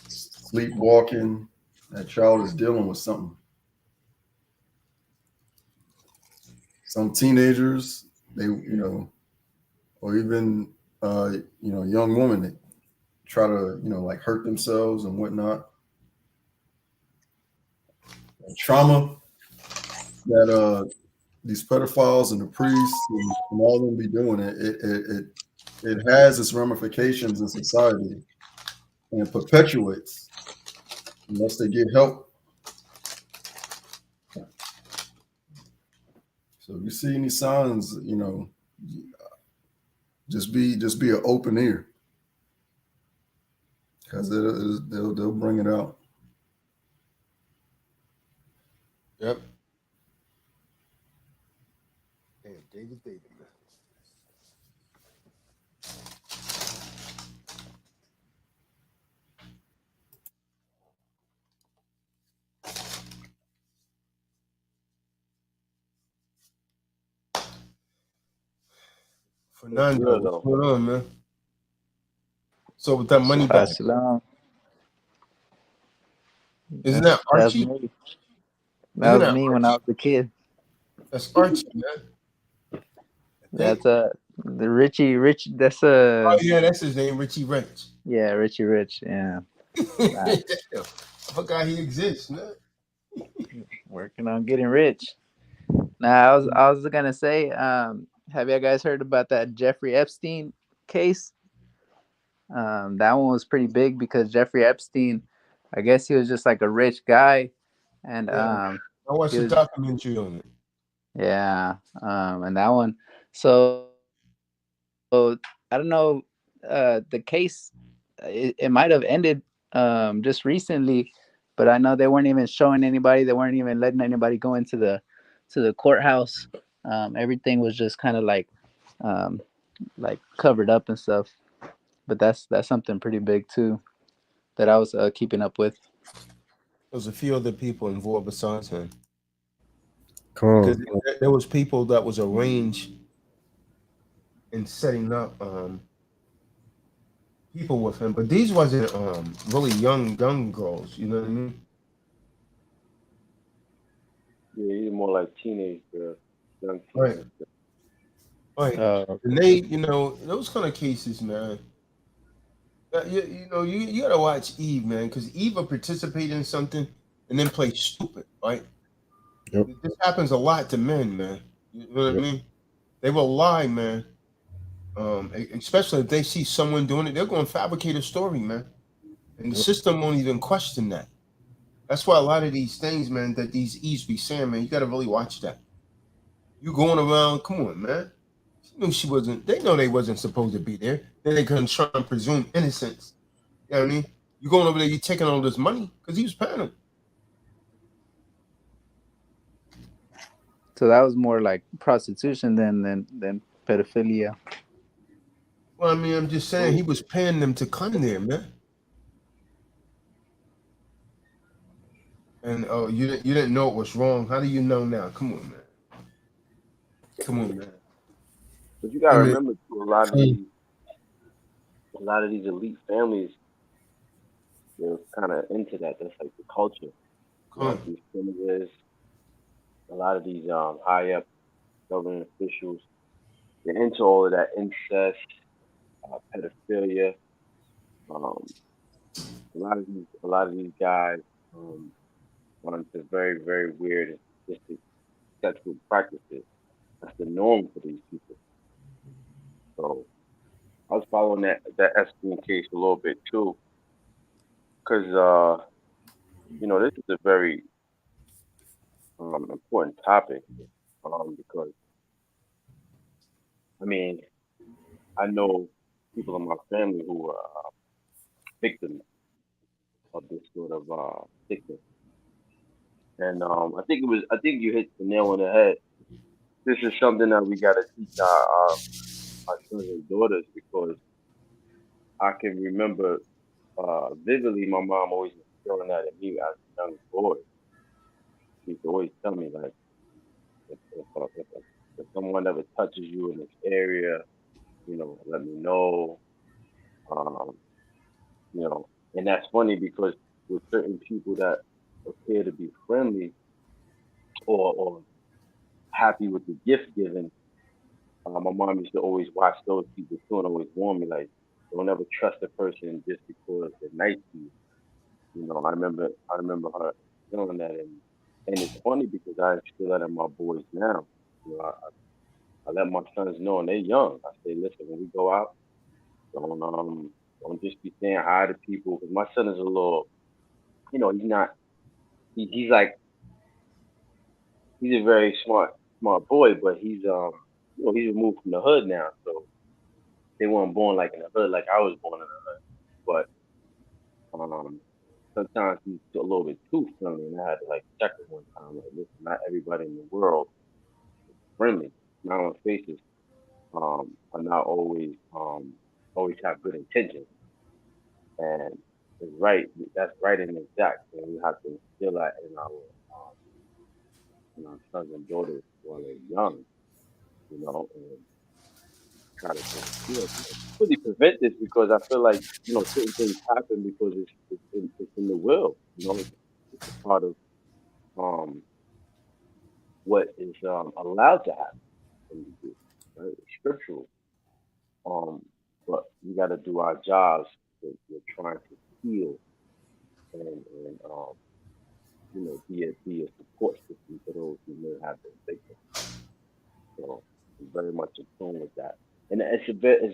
Sleepwalking. That child is dealing with something. Some teenagers, they or even young women that try to like hurt themselves and whatnot. And trauma that these pedophiles and the priests and all of them be doing it has its ramifications in society and perpetuates unless they get help. So if you see any signs, just be an open ear, because they'll bring it out. Yep. Damn, David. Fernando, what's going on, man? So with that money back, isn't that Archie? That was me when I was a kid. That's Archie, man. That's the Richie Rich. That's oh yeah, that's his name, Richie Rich. Yeah, Richie Rich. Yeah. I forgot he exists, man. Working on getting rich. Now I was gonna say, have you guys heard about that Jeffrey Epstein case? That one was pretty big because Jeffrey Epstein, I guess he was just like a rich guy, and I watched the documentary on it. Yeah, and that one. So I don't know. The case it might have ended just recently, but I know they weren't even showing anybody. They weren't even letting anybody go into the courthouse. Everything was just kind of like covered up and stuff. But that's something pretty big too that I was keeping up with. There's a few other people involved besides him. Cool. Because there was people that was arranged in setting up people with him, but these wasn't really young girls. You know what I mean? Yeah, he's more like teenage girls, young teenage girls. Right. And they, those kind of cases, man. You gotta watch Eve, man, because Eve will participate in something and then play stupid, right? Yep. This happens a lot to men, man. You know what I mean? They will lie, man. Especially if they see someone doing it, they're going to fabricate a story, man. And the system won't even question that. That's why a lot of these things, man, that these E's be saying, man, you gotta really watch that. You going around, come on, man. She knew she wasn't. They know they wasn't supposed to be there. Then they couldn't try and presume innocence. You know what I mean? You going over there, you taking all this money because he was paying them. So that was more like prostitution than pedophilia. Well, I mean, I'm just saying he was paying them to come there, man. And oh, you didn't know it was wrong. How do you know now? Come on, man. Come on, man. But you gotta I mean, remember too, a lot of these elite families, they're kind of into that. That's like the culture. Like Come. these senators, a lot of these high up government officials, they're into all of that incest, pedophilia. Um, a lot of these guys are into very very weird and sadistic sexual practices. That's the norm for these people. So I was following that Epstein case a little bit too, because this is a very important topic. Because I mean I know people in my family who are victims of this sort of sickness, and I think you hit the nail on the head. This is something that we got to teach our sons and daughters, because I can remember vividly my mom always instilling that in me as a young boy. She used to always tell me, like, if someone ever touches you in this area, let me know. Um, and that's funny because with certain people that appear to be friendly or happy with the gift given, my mom used to always watch those people too and always warn me, like, don't ever trust a person just because they're nice to you. I remember her doing that, and it's funny because I instill that in my boys now. I let my sons know, and they're young. I say, listen, when we go out, don't just be saying hi to people. Because my son is a little, he's not. He's like, he's a very smart boy, but he's removed from the hood now. So they weren't born like in the hood, like I was born in the hood. But sometimes he's a little bit too friendly, and I had to like check him one time. Like, listen, not everybody in the world is friendly. Not on faces. Are not always have good intentions, and it's right. That's right and exact, and we have to instill that in our sons and daughters while they're young, and try to really prevent this, because I feel like certain things happen because it's in the will. It's a part of um what is allowed to happen in the group, right? It's scriptural. Um, but we got to do our jobs. We're trying to heal and be a support system for those who may have been victims. So I'm very much in tune with that, and it's a very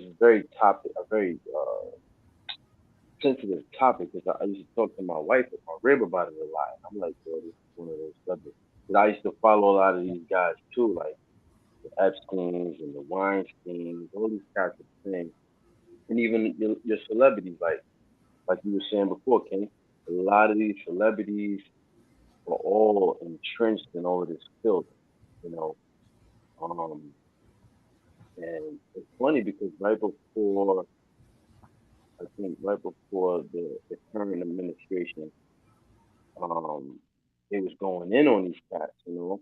sensitive topic, because I used to talk to my wife and my rib about it a lot. And I'm like, yo, this is one of those subjects. 'Cause I used to follow a lot of these guys too, like the Epstein's and the Weinstein's, all these guys of things, and even your celebrities, like you were saying before, King. A lot of these celebrities are all entrenched in all of this filth, you know. Um, and it's funny because right before the current administration, um, it was going in on these cats, the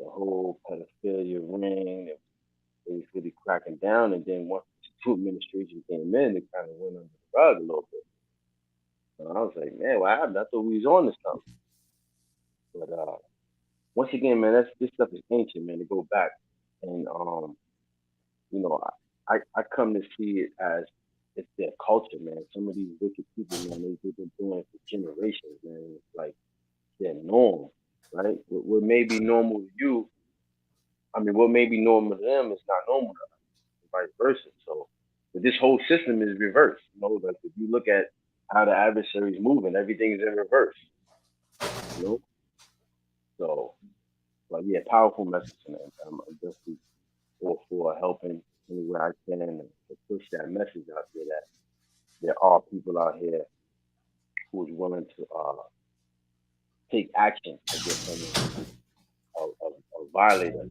whole pedophilia ring. It was really cracking down, and then once the new administration came in, it kind of went under the rug a little bit. And I was like, man, what happened? I thought we was on to something. But once again, man, this stuff is ancient, man. To go back, and you know, I come to see it as it's their culture, man. Some of these wicked people, man, they've been doing it for generations, man. It's like their norm, right? What may be normal to you, I mean, what may be normal to them is not normal to us, and vice versa. So, but this whole system is reversed. Like if you look at how the adversary is moving, everything is in reverse. you know. So, but yeah, powerful message, man. I'm definitely all for helping anywhere I can to push that message out there that there are people out here who is willing to take action against someone who's a violator.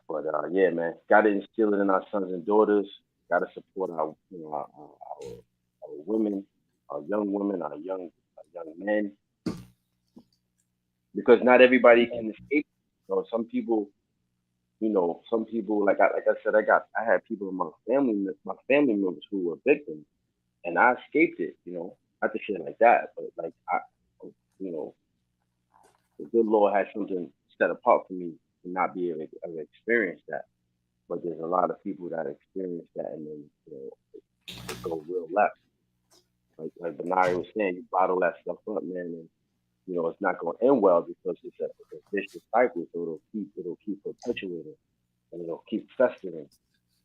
But yeah, man, gotta instill it in our sons and daughters. Gotta support our, you know, our women, our young women, our young men, because not everybody can escape. You know, some people like I said, I had people in my family members who were victims, and I escaped it. You know, not to say it like that, but like you know, the good Lord had something set apart for me to not be able to experience that. But there's a lot of people that experience that and then it go real left. Like Benari was saying, you bottle that stuff up, man, and it's not going to end well because it's a vicious cycle. So it'll keep perpetuating and it'll keep festering.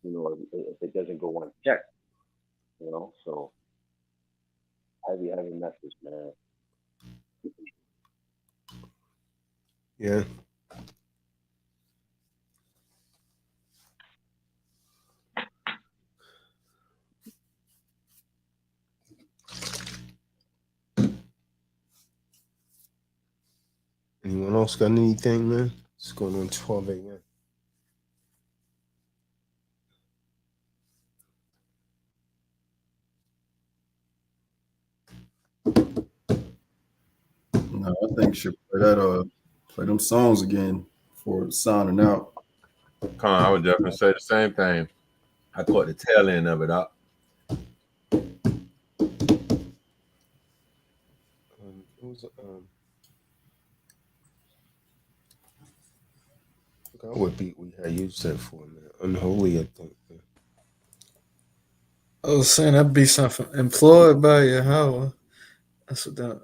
If it doesn't go unchecked. So heavy message, man. Yeah. Anyone else got anything, man? It's going on 12 a.m. No, I think you should play them songs again for signing out. Con, I was just gonna say the same thing. I caught the tail end of it up. It was I forgot what beat we had used that for, man. Unholy, I think. Man. I was saying that beat something employed by Yahweh. That's what that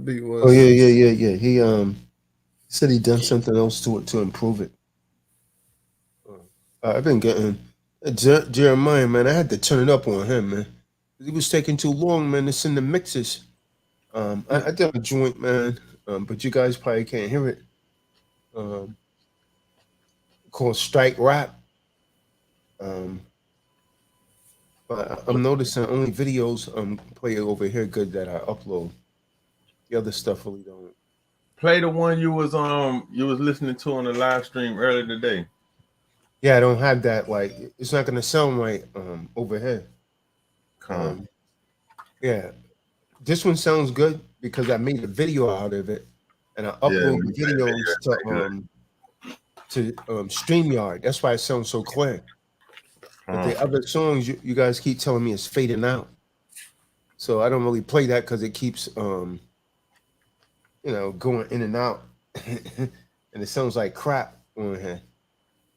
beat was. Oh yeah. He said he done something else to it to improve it. I've been getting Jeremiah, man. I had to turn it up on him, man. He was taking too long, man, to send the mixes. I did a joint, man, but you guys probably can't hear it. Called Strike Rap. But I'm noticing only videos play over here good that I upload. The other stuff really don't. Play the one you was listening to on the live stream earlier today. Yeah, I don't have that. Like, it's not gonna sound right over here. Yeah, this one sounds good because I made a video out of it, and I upload the videos to StreamYard. That's why it sounds so clear. But the other songs, you guys keep telling me it's fading out, so I don't really play that because it keeps going in and out, and it sounds like crap on here.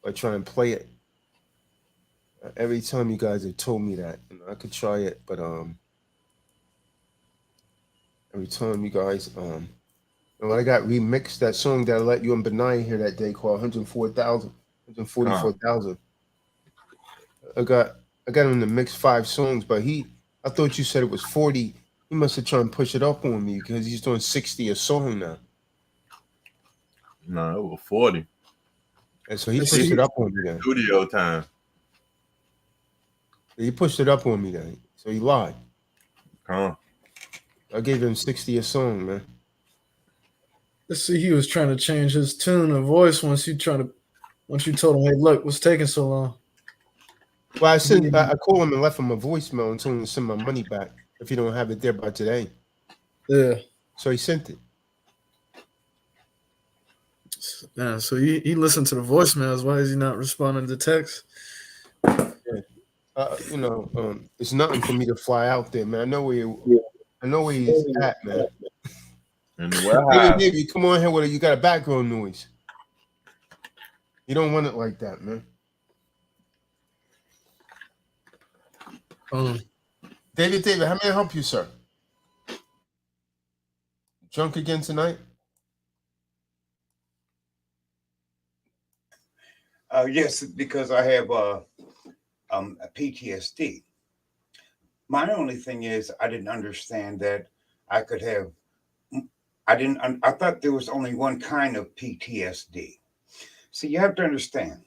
I try and play it. Every time you guys have told me that, I could try it, but every time you guys when I got remixed that song that I let you and Benai hear that day called 144,000. I got him to mix 5 songs, but I thought you said it was 40. He must have tried and push it up on me because he's doing 60 a song now. No, it was 40. And so he pushed it up on me then. Studio time. He pushed it up on me then. So he lied. Huh. I gave him 60 a song, man. Let's see, he was trying to change his tune of voice once you told him, hey, look, what's taking so long? Well, I called him and left him a voicemail and told him to send my money back if he don't have it there by today. Yeah. So he sent it. Yeah, so he listened to the voicemails. Why is he not responding to text? Yeah. It's nothing for me to fly out there, man. I know where he's at, man. David, come on here. You got a background noise. You don't want it like that, man. David, how may I help you, sir? Drunk again tonight? Yes, because I have a PTSD. My only thing is I didn't understand that I could have I thought there was only one kind of PTSD. So you have to understand.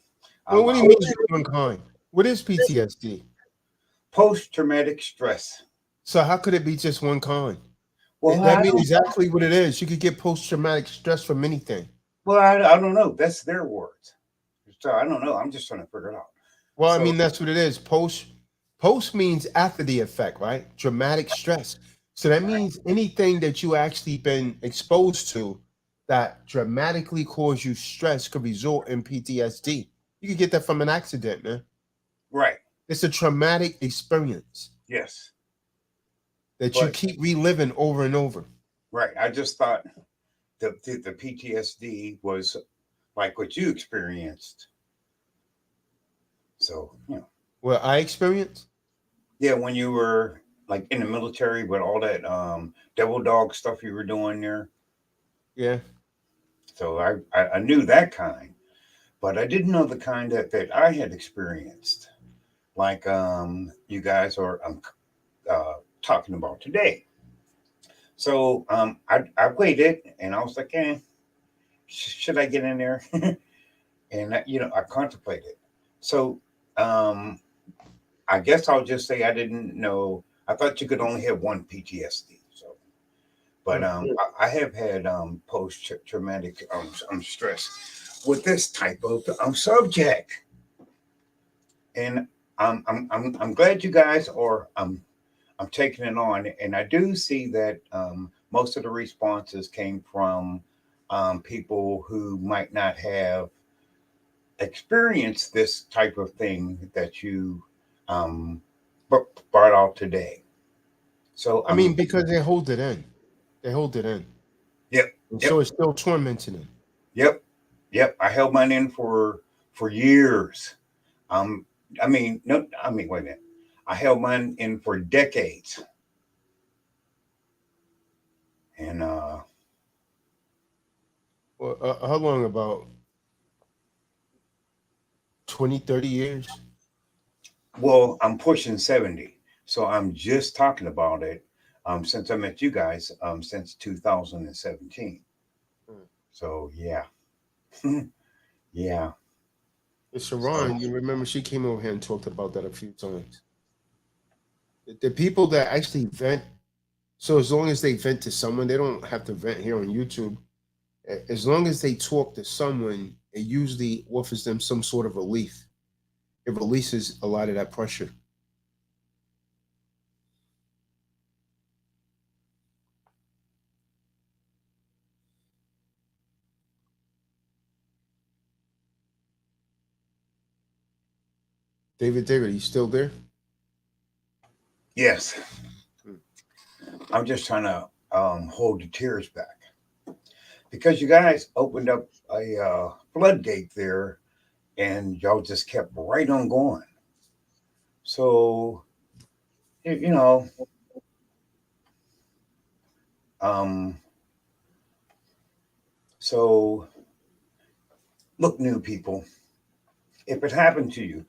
Well, what do you mean one kind? What is PTSD? Post-traumatic stress. So how could it be just one kind? Well, That means exactly what it is. You could get post-traumatic stress from anything. Well, I don't know. That's their words. So I don't know. I'm just trying to figure it out. Well, So- I mean, that's what it is. Post means after the effect, right? Dramatic stress. So that means anything that you actually been exposed to that dramatically cause you stress could result in PTSD. You could get that from an accident, man. Right. It's a traumatic experience Yes. that you keep reliving over and over. Right. I just thought the PTSD was like what you experienced. So, you know. What I experienced? Yeah, when you were like in the military with all that devil dog stuff you were doing there. Yeah. So I knew that kind, but I didn't know the kind that I had experienced, like you guys are talking about today. So I waited and I was like, should I get in there? And I contemplated. So I guess I'll just say I didn't know. I thought you could only have one PTSD. So, but I have had post traumatic stress with this type of subject, and I'm glad you guys are I'm taking it on, and I do see that most of the responses came from people who might not have experienced this type of thing that you brought out today. So I mean, because they hold it in. They hold it in. Yep. And so it's still tormenting them. Yep. I held mine in for years. Wait a minute. I held mine in for decades. And well, how long? About 20, 30 years? Well, I'm pushing 70. So I'm just talking about it since I met you guys since 2017. So yeah. Yeah. It's Sharon, you remember she came over here and talked about that a few times. The people that actually vent, so as long as they vent to someone, they don't have to vent here on YouTube. As long as they talk to someone, it usually offers them some sort of relief. It releases a lot of that pressure. David, are you still there? Yes. I'm just trying to hold the tears back because you guys opened up a floodgate there and y'all just kept right on going. So, so look, new people, if it happened to you,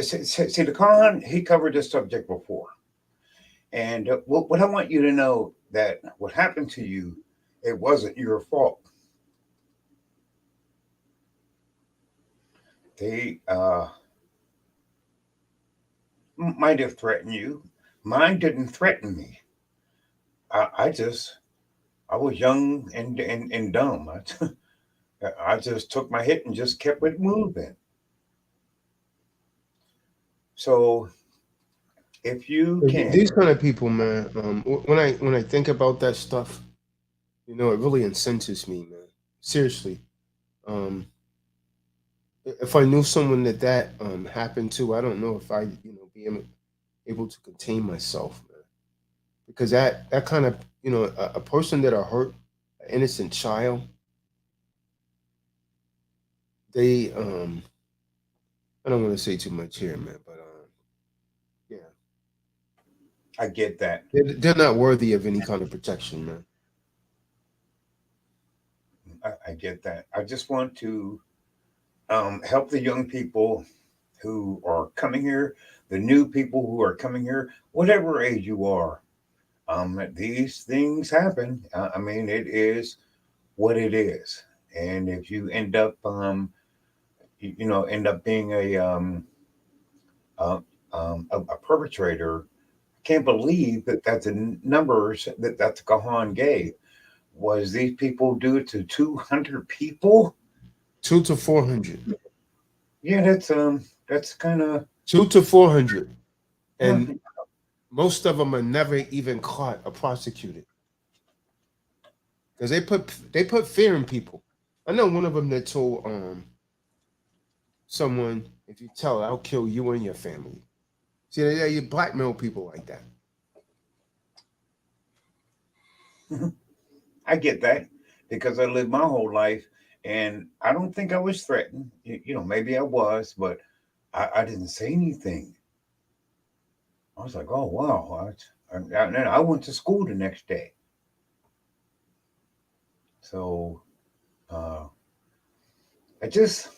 see the Kahan, he covered this subject before. And what I want you to know that what happened to you, it wasn't your fault. They might have threatened you. Mine didn't threaten me. I was young and dumb. I just took my hit and just kept it moving. So if you can, these kind of people, man, when I think about that stuff, it really incenses me, man. Seriously. If I knew someone that happened to, I don't know if I be able to contain myself, man. Because that kind of a person that are hurt, an innocent child, they I don't want to say too much here, man, but yeah, I get that. They're not worthy of any kind of protection, man. I get that. I just want to help the young people who are coming here, the new people who are coming here, whatever age you are. These things happen. I mean, it is what it is. And if you end up, end up being a perpetrator, can't believe that's the numbers that the Kahan gave. Was these people do it to 200 people? 200 to 400. Yeah, that's kind of 200 to 400. And most of them are never even caught or prosecuted. Because they put fear in people. I know one of them that told someone, if you tell, I'll kill you and your family. See, you blackmail people like that. I get that because I lived my whole life and I don't think I was threatened. Maybe I was, but I didn't say anything. I was like, oh, wow. I went to school the next day. So I just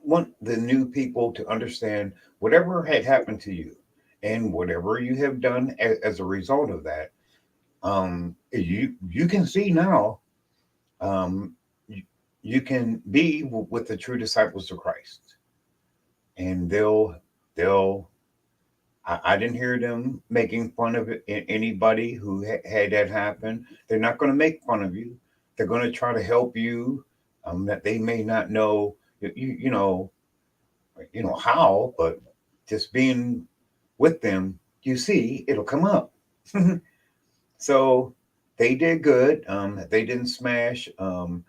want the new people to understand whatever had happened to you and whatever you have done as a result of that. You can see now, you can be with the true disciples of Christ, and I didn't hear them making fun of anybody who had that happen. They're not going to make fun of you. They're going to try to help you. That they may not know, you know how, but just being with them, you see, it'll come up. So they did good. They didn't smash the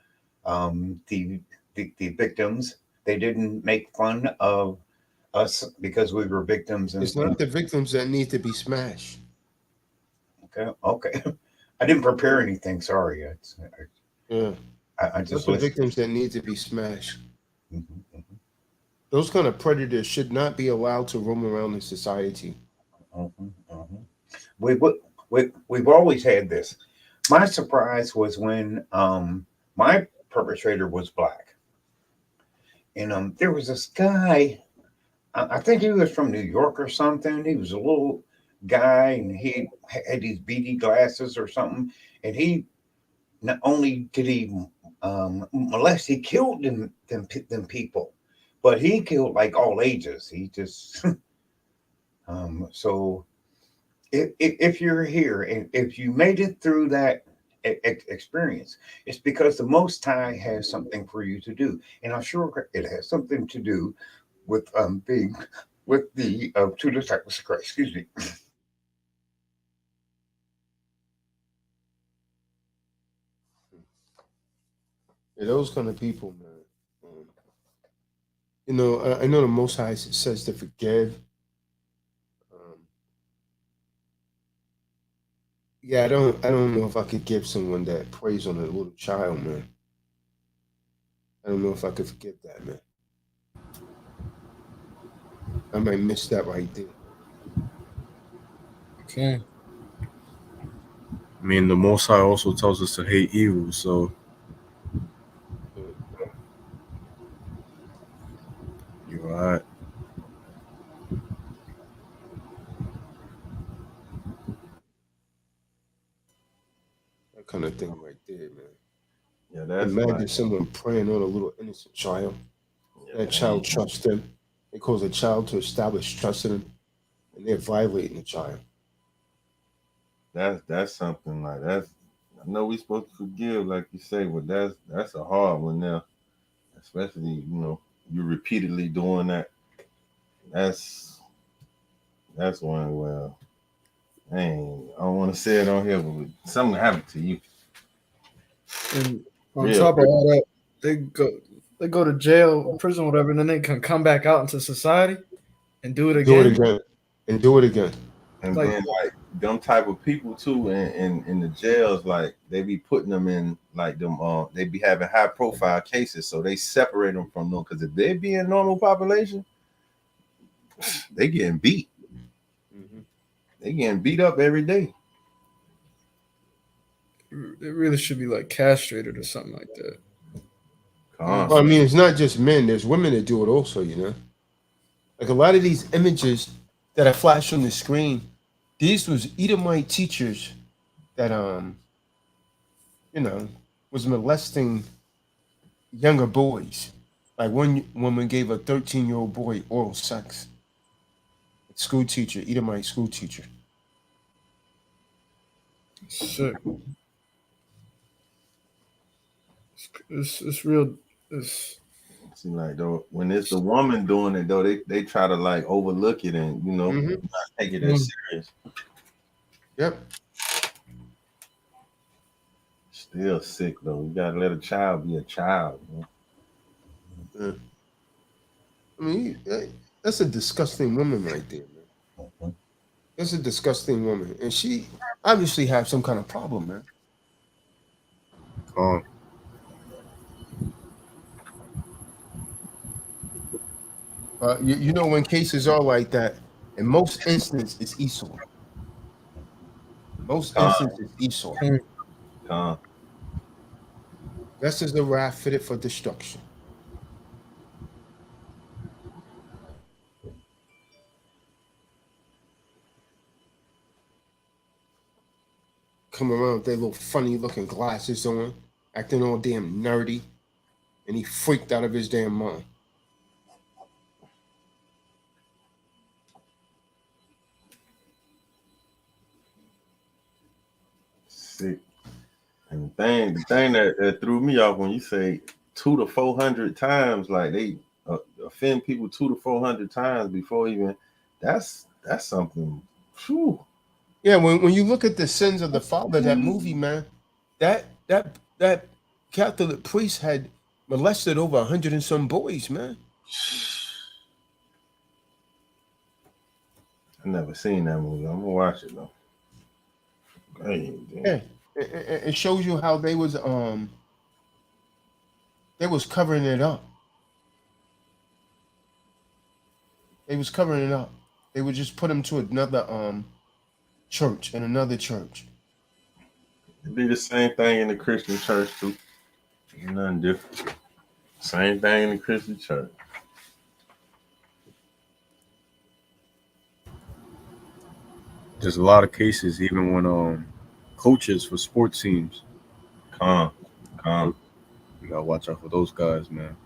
victims. They didn't make fun of us because we were victims. It's not the victims that need to be smashed. Okay. I didn't prepare anything. Sorry. I just the victims that need to be smashed. Those kind of predators should not be allowed to roam around in society. We've always had this. My surprise was when my perpetrator was black, and there was this guy. I think he was from New York or something. He was a little guy, and he had these beady glasses or something. And he not only did he molest, he killed them people, but he killed like all ages. He just so. If you're here and if you made it through that experience, it's because the Most High has something for you to do, and I'm sure it has something to do with being with the true disciples of Christ. Excuse me. Yeah, those kind of people, man. I know the Most High says to forgive. Yeah, I don't know if I could give someone that preys on a little child, man. I don't know if I could forgive that, man. I might miss that right there. Okay. I mean, the Most High also tells us to hate evil, so you're right. That kind of thing right there, man. Yeah, that's imagine like, someone preying on a little innocent child. That child trusts them. It cause a child to establish trust in them, and they're violating the child. That's something like that's. I know we're supposed to forgive, like you say, but that's a hard one now, especially you repeatedly doing that. That's one. Well, dang, I don't want to say it on here, but something happened to you. And on top of all that, they go to jail, prison, whatever, and then they can come back out into society and do it again. And do it again. And then like them type of people too in the jails, like they be putting them in like them they be having high profile cases, so they separate them from them, because if they be in normal population, they getting beat. They getting beat up every day. It really should be like castrated or something like that. Well, I mean, it's not just men. There's women that do it also, Like a lot of these images that I flashed on the screen, these was Edomite teachers that was molesting younger boys. Like one woman gave a 13-year-old boy oral sex. School teacher, Edomite school teacher. Shit. It's real. It's Seem like though when it's the woman doing it though, they try to like overlook it and not take it as serious. Yep. Still sick though. You gotta let a child be a child. Yeah. I mean, that's a disgusting woman right there, man. That's a disgusting woman, and she obviously has some kind of problem, man. You know, when cases are like that, in most instances, it's Esau. Most instances, Esau. This is the wrath fitted for destruction. Come around with their little funny looking glasses on, acting all damn nerdy, and he freaked out of his damn mind. Sick. And the thing that threw me off when you say 200 to 400 times, like they offend people 200 to 400 times before even that's something. Whew. Yeah, when you look at the sins of the father, that movie, man, that Catholic priest had molested over 100 and some boys, man. I never seen that movie. I'm gonna watch it though. Yeah, it shows you how they was covering it up. They was covering it up. They would just put him to another church and another church. It'd be the same thing in the Christian church too. Nothing different. Same thing in the Christian church. There's a lot of cases, even when coaches for sports teams. You gotta watch out for those guys, man.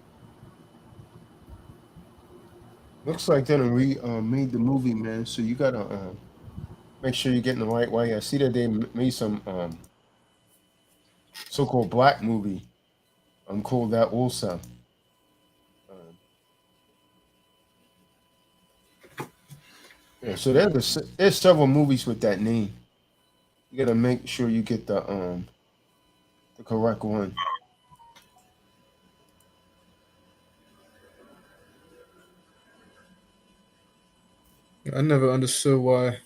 Looks like they made the movie, man. So you gotta make sure you're getting the right way. I see that they made some so-called black movie. Called that also. Yeah, so there's several movies with that name. You gotta make sure you get the correct one. I never understood why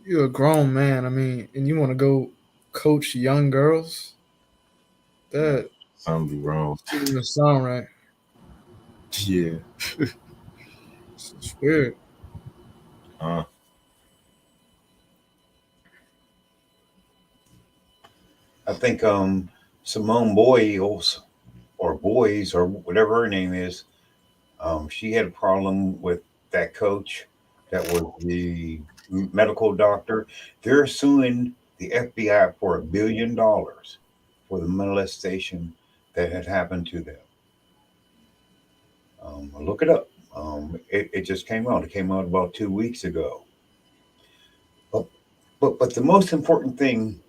you're a grown man. I mean, and you want to go coach young girls. That something be wrong. Doesn't even sound right. Yeah, it's weird. I think Simone Boyles or Boys or whatever her name is, she had a problem with that coach that was the medical doctor. They're suing the FBI for $1 billion for the molestation that had happened to them. Look it up. It just came out. It came out about 2 weeks ago. But the most important thing,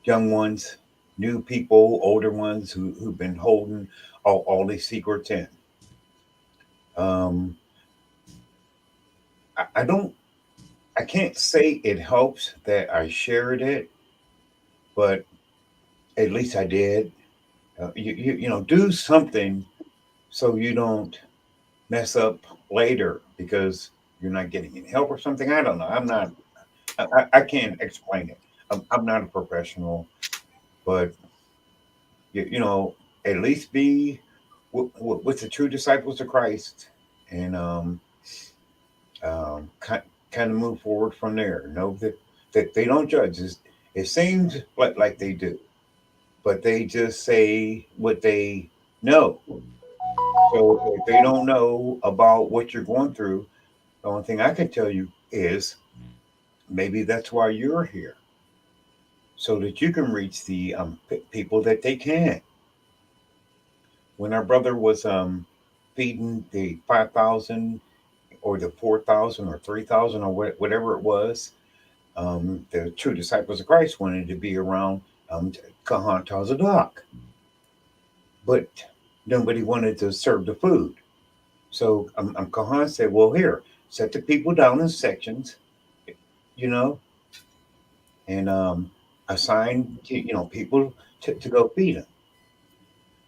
young ones, new people, older ones who've been holding all these secrets in. I can't say it helps that I shared it, but at least I did. You know, do something so you don't mess up later because you're not getting any help or something. I don't know. I can't explain it. I'm not a professional, but you know, at least be with the true disciples of Christ, and kind of move forward from there. Know that they don't judge. It seems like they do, but they just say what they know. So if they don't know about what you're going through, the only thing I can tell you is maybe that's why you're here. so that you can reach the people that they can. When our brother was feeding the 5,000 or the 4,000 or 3,000 or whatever it was, the true disciples of Christ wanted to be around Kahan Tazadaq, but nobody wanted to serve the food. So Kahan said, "Well, here, set the people down in sections, you know, and assign people to go feed them."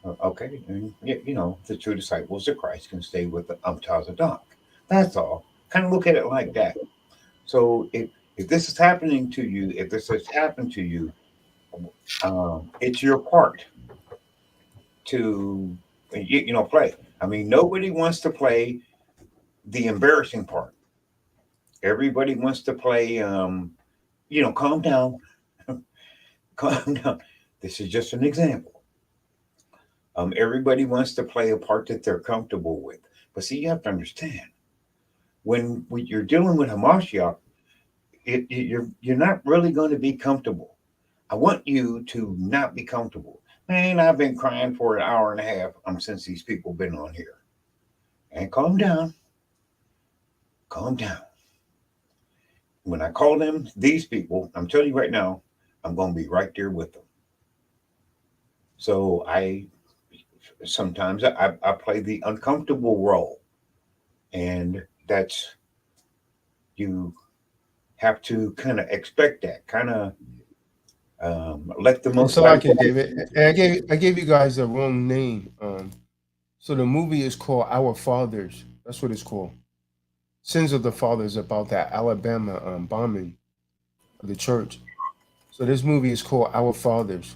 Okay, and the true disciples of Christ can stay with the Tazadaq. That's all. Kind of look at it like that. So if this is happening to you, if this has happened to you, it's your part to play. I mean, nobody wants to play the embarrassing part. Everybody wants to play. Calm down, calm down. This is just an example. Everybody wants to play a part that they're comfortable with, but see, you have to understand when you're dealing with Hamashiach, you're not really going to be comfortable. I want you to not be comfortable. Man, I've been crying for an hour and a half since these people been on here. And calm down. Calm down. When I call them, these people, I'm telling you right now, I'm going to be right there with them. So sometimes I play the uncomfortable role. And that's, you have to kind of expect that, kind of let the most. So I can, David. And I gave you guys the wrong name. So the movie is called Our Fathers. That's what it's called. Sins of the Fathers, about that Alabama bombing of the church. So this movie is called Our Fathers.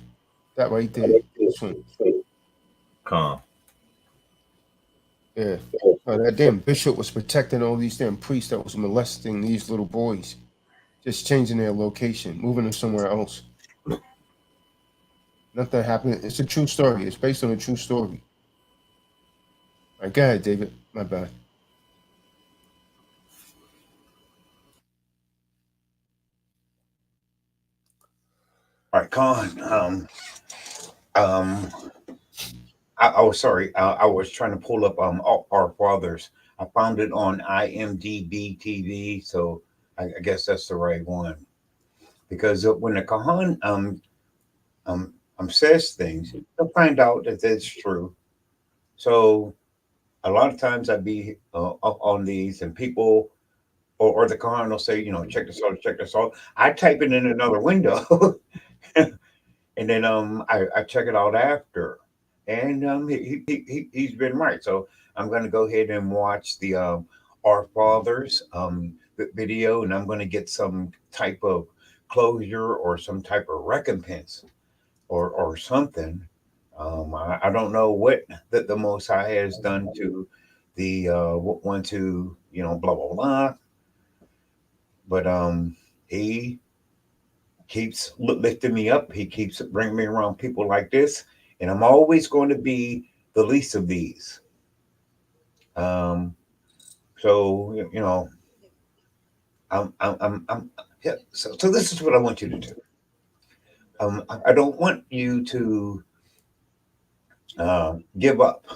That right there. This one. Calm. Yeah. That damn bishop was protecting all these damn priests that was molesting these little boys. Just changing their location, moving them somewhere else. Nothing happened. It's a true story. It's based on a true story. All right, go ahead, David. My bad. All right, Khan. I was sorry. I was trying to pull up Our Fathers. I found it on IMDb TV, so I guess that's the right one. Because when the Kahan says things, you'll find out that it's true. So a lot of times I'd be up on these, and people or the Kahan will say, check this out, check this out. I type it in another window, and then I check it out after. And he's been right. So I'm going to go ahead and watch the Our Fathers video, and I'm going to get some type of closure or some type of recompense or something. I don't know what the Most High has done to the one to blah blah blah, but he keeps lifting me up. He keeps bringing me around people like this. And I'm always going to be the least of these. So I'm yeah. So this is what I want you to do. I don't want you to give up.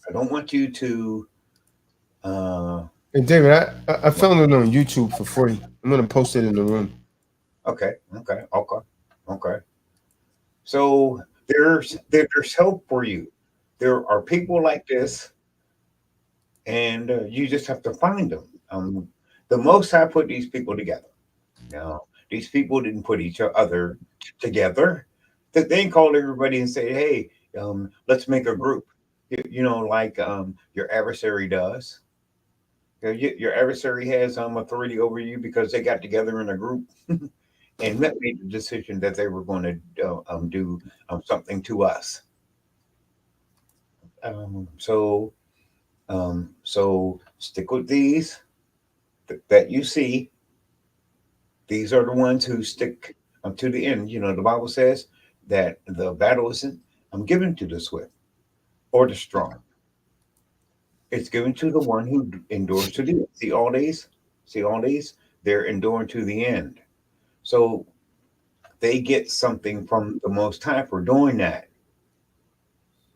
I don't want you to. And David, I found it on YouTube for free. I'm gonna post it in the room. Okay. So there's help for you. There are people like this, and you just have to find them. The Most High put these people together. Now, these people didn't put each other together. They didn't call everybody and say, "Hey, let's make a group." Like your adversary does. Your adversary has authority over you because they got together in a group. And made the decision that they were going to do something to us. So stick with these that you see. These are the ones who stick to the end. The Bible says that the battle isn't given to the swift or the strong. It's given to the one who endures to the end. See all these? They're enduring to the end. So they get something from the Most High for doing that.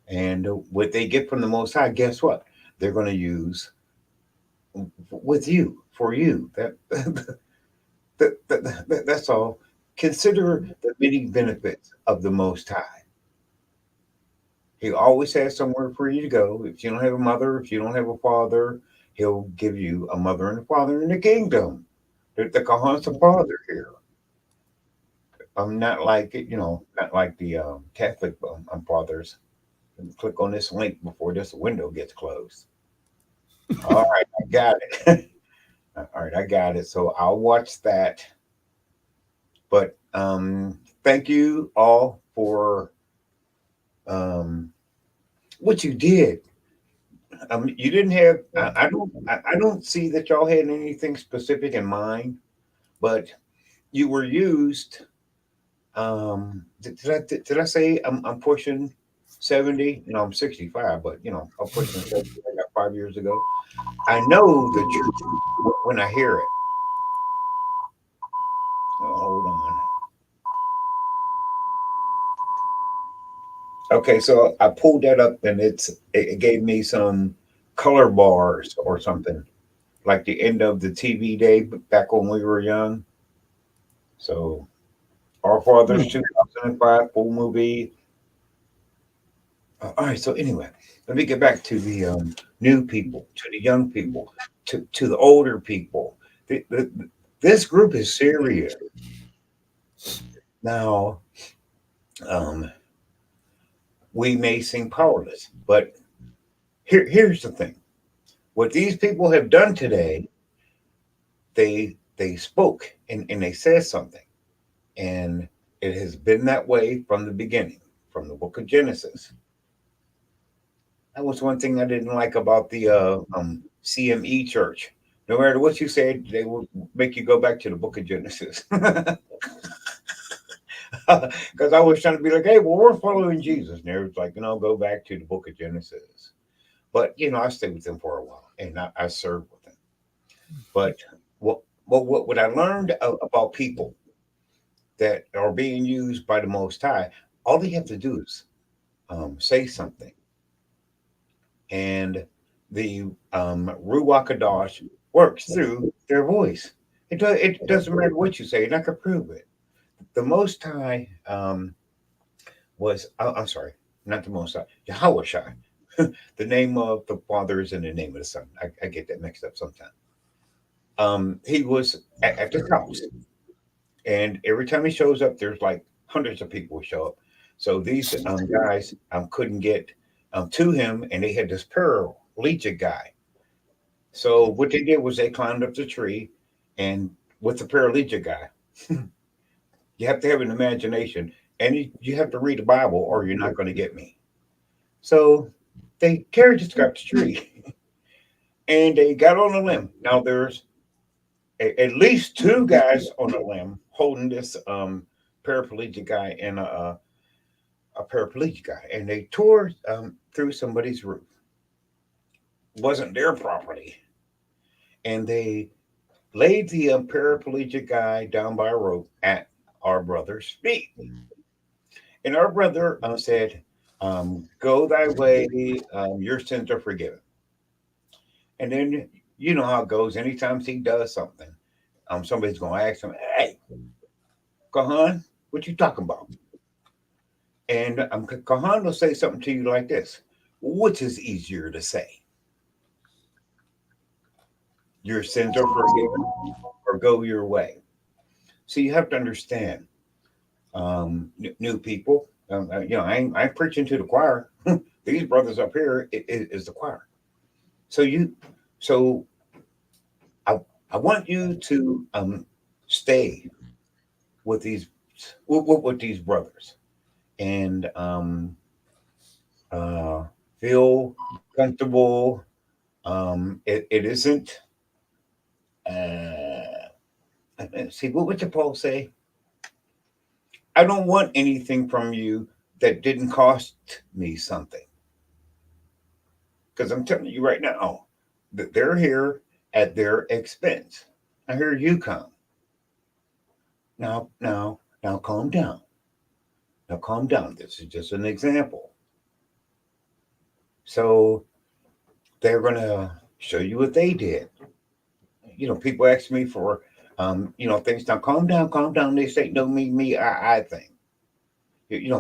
And what they get from the Most High, guess what? They're going to use with you, for you. That's all. Consider the many benefits of the Most High. He always has somewhere for you to go. If you don't have a mother, if you don't have a father, he'll give you a mother and a father in the kingdom. The Kahan's a father here. I'm not like it, not like the Catholic fathers. Click on this link before this window gets closed. All right, I got it. All right, I got it. So I'll watch that. But thank you all for what you did. You didn't have. I don't see that y'all had anything specific in mind, but you were used. Did I say I'm pushing 70? I'm 65, but I'm pushing 70. I got 5 years ago. I know the truth when I hear it. Oh, hold on. Okay, so I pulled that up and it gave me some color bars or something, like the end of the TV day back when we were young. So Our Father's 2005 full movie. All right, so anyway, let me get back to the new people, to the young people, to the older people. This group is serious. Now, we may seem powerless, but here's the thing. What these people have done today, they spoke and they said something. And it has been that way from the beginning, from the book of Genesis. That was one thing I didn't like about the CME church. No matter what you said, they will make you go back to the book of Genesis. Because I was trying to be like, hey, well, we're following Jesus. And was like, go back to the book of Genesis. But, I stayed with them for a while and I served with them. But what I learned about people that are being used by the Most High, all they have to do is say something. And the Ruach Kodesh works through their voice. It doesn't matter what you say, and I can prove it. The Most High was, I'm sorry, not the Most High, Yahweh Shai. The name of the Father is in the name of the Son. I get that mixed up sometimes. He was at the house. And every time he shows up, there's like hundreds of people show up. So these guys couldn't get to him, and they had this paraplegic guy. So what they did was they climbed up the tree, and with the paraplegic guy, you have to have an imagination, and you have to read the Bible, or you're not going to get me. So they carried this guy up the tree, and they got on a limb. Now there's at least two guys on a limb holding this paraplegic guy and a paraplegic guy, and they tore through somebody's roof. It wasn't their property, and they laid the paraplegic guy down by a rope at our brother's feet. And our brother said, "Go thy way, your sins are forgiven." And then you know how it goes. Anytime he does something, somebody's going to ask him, "Hey, Kahan, what you talking about?" And Kahan will say something to you like this: which is easier to say? Your sins are forgiven, or go your way? So you have to understand, new people. I ain't preaching to the choir. These brothers up here is the choir. So I want you to stay with these brothers and feel comfortable. It isn't. See, what would Paul say? I don't want anything from you that didn't cost me something. Because I'm telling you right now that they're here at their expense. Now here you come. Now, Now calm down. Now calm down. This is just an example. So they're gonna show you what they did. People ask me for things. Now calm down, calm down. They say no, me, I thing.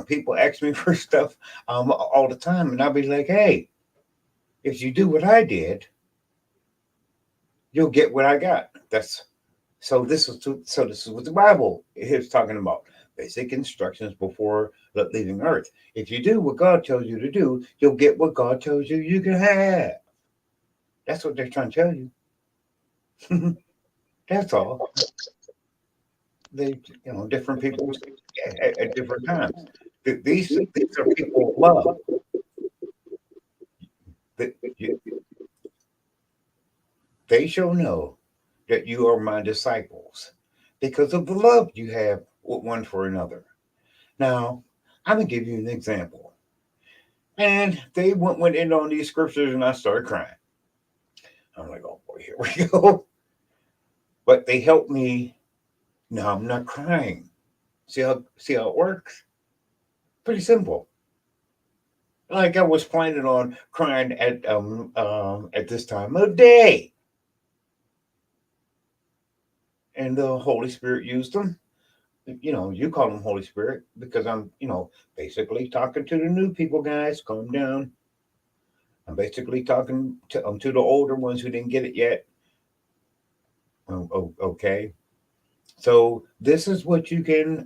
People ask me for stuff all the time, and I'll be like, hey, if you do what I did, you'll get what I got. This is what the Bible is talking about. Basic instructions before leaving Earth. If you do what God tells you to do, you'll get what God tells you you can have. That's what they're trying to tell you. That's all. They, different people at different times. These are people of love. They shall know that you are my disciples because of the love you have one for another. Now, I'm going to give you an example. And they went in on these scriptures and I started crying. I'm like, oh boy, here we go. But they helped me. No, I'm not crying. See how it works? Pretty simple. Like I was planning on crying at this time of day. And the Holy Spirit used them. You call them Holy Spirit because I'm, basically talking to the new people, guys. Calm down. I'm basically talking to the older ones who didn't get it yet. Okay. So this is what you can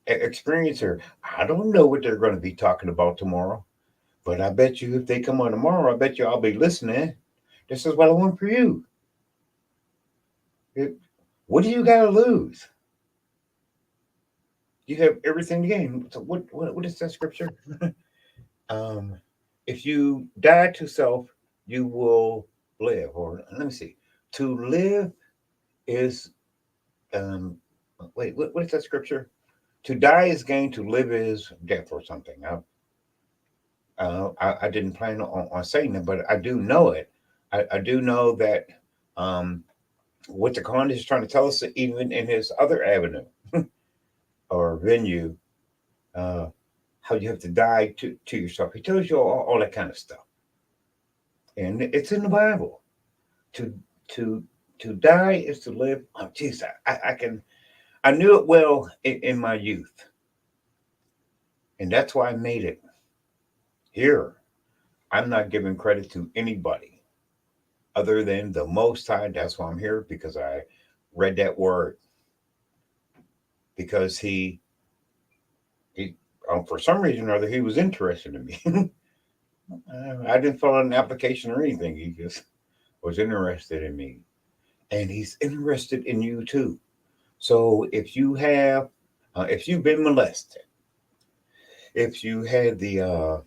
experience here. I don't know what they're going to be talking about tomorrow, but I bet you if they come on tomorrow, I bet you I'll be listening. This is what I want for you. What do you got to lose? You have everything to gain. So what is that scripture? If you die to self, you will live. Or let me see. To live is what is that scripture? To die is gain, to live is death, or something. I didn't plan on saying it, but I do know it. I do know that what the Kodesh is trying to tell us, even in his other avenue or venue, how you have to die to yourself. He tells you all that kind of stuff, and it's in the Bible. To die is to live. Oh, geez, I knew it well in my youth, and that's why I made it. Here, I'm not giving credit to anybody other than the Most High. That's why I'm here, because I read that word. Because he for some reason or other, he was interested in me. I didn't fill out an application or anything. He just was interested in me. And he's interested in you too. So if you've been molested, if you had the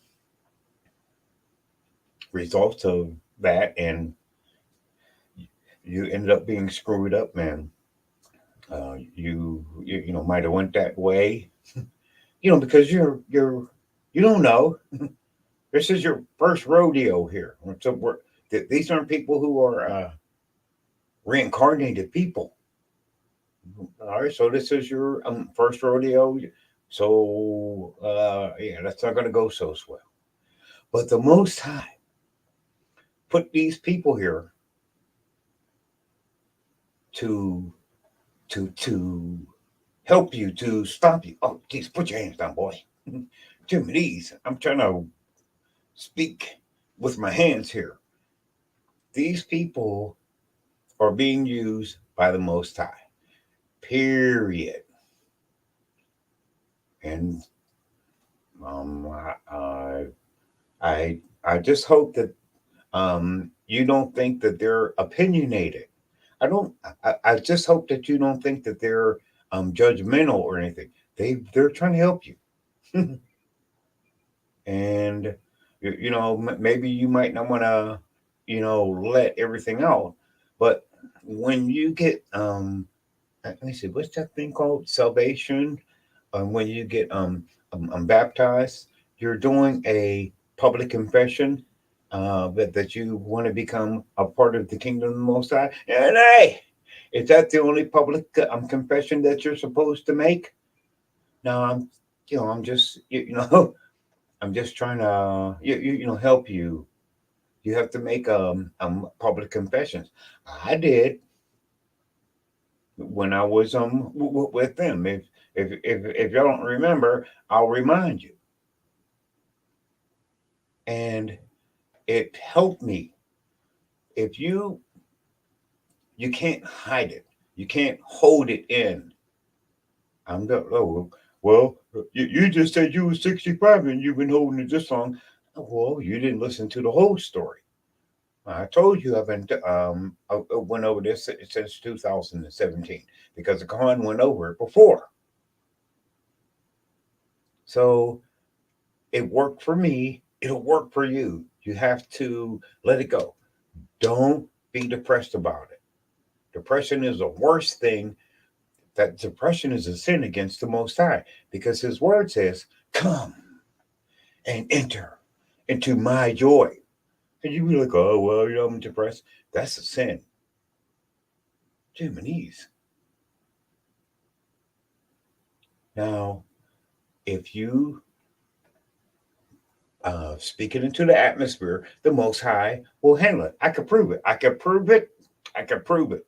results of that and you ended up being screwed up, man, you might have went that way, because you don't know. This is your first rodeo here. So these aren't people who are reincarnated people. All right, so this is your first rodeo. So that's not going to go so swell. But the Most High put these people here to help you, to stop you. Oh, geez, put your hands down, boy. Too many these. I'm trying to speak with my hands here. These people are being used by the Most High. Period. And I just hope that you don't think that they're opinionated. I just hope that you don't think that they're judgmental or anything. They're trying to help you. And maybe you might not want to let everything out, but when you get let me see, what's that thing called? Salvation. When you get baptized, you're doing a public confession that you want to become a part of the kingdom of the Most High. And hey, is that the only public confession that you're supposed to make? Now I'm just, I'm just trying to, help you. You have to make public confessions. I did when I was with them. If y'all don't remember, I'll remind you. And it helped me. If you can't hide it, you can't hold it in. I'm the well, you just said you were 65 and you've been holding it this long. Well, you didn't listen to the whole story. I told you I've been I went over this since 2017 because the Kahan went over it before. So it worked for me. It'll work for you. You have to let it go. Don't be depressed about it. Depression is the worst thing. That depression is a sin against the Most High because His word says, "Come and enter into my joy." And you be like, "Oh well, I'm depressed." That's a sin. Jimmy's. Now, if you speak it into the atmosphere, the Most High will handle it. I can prove it. I can prove it. I can prove it.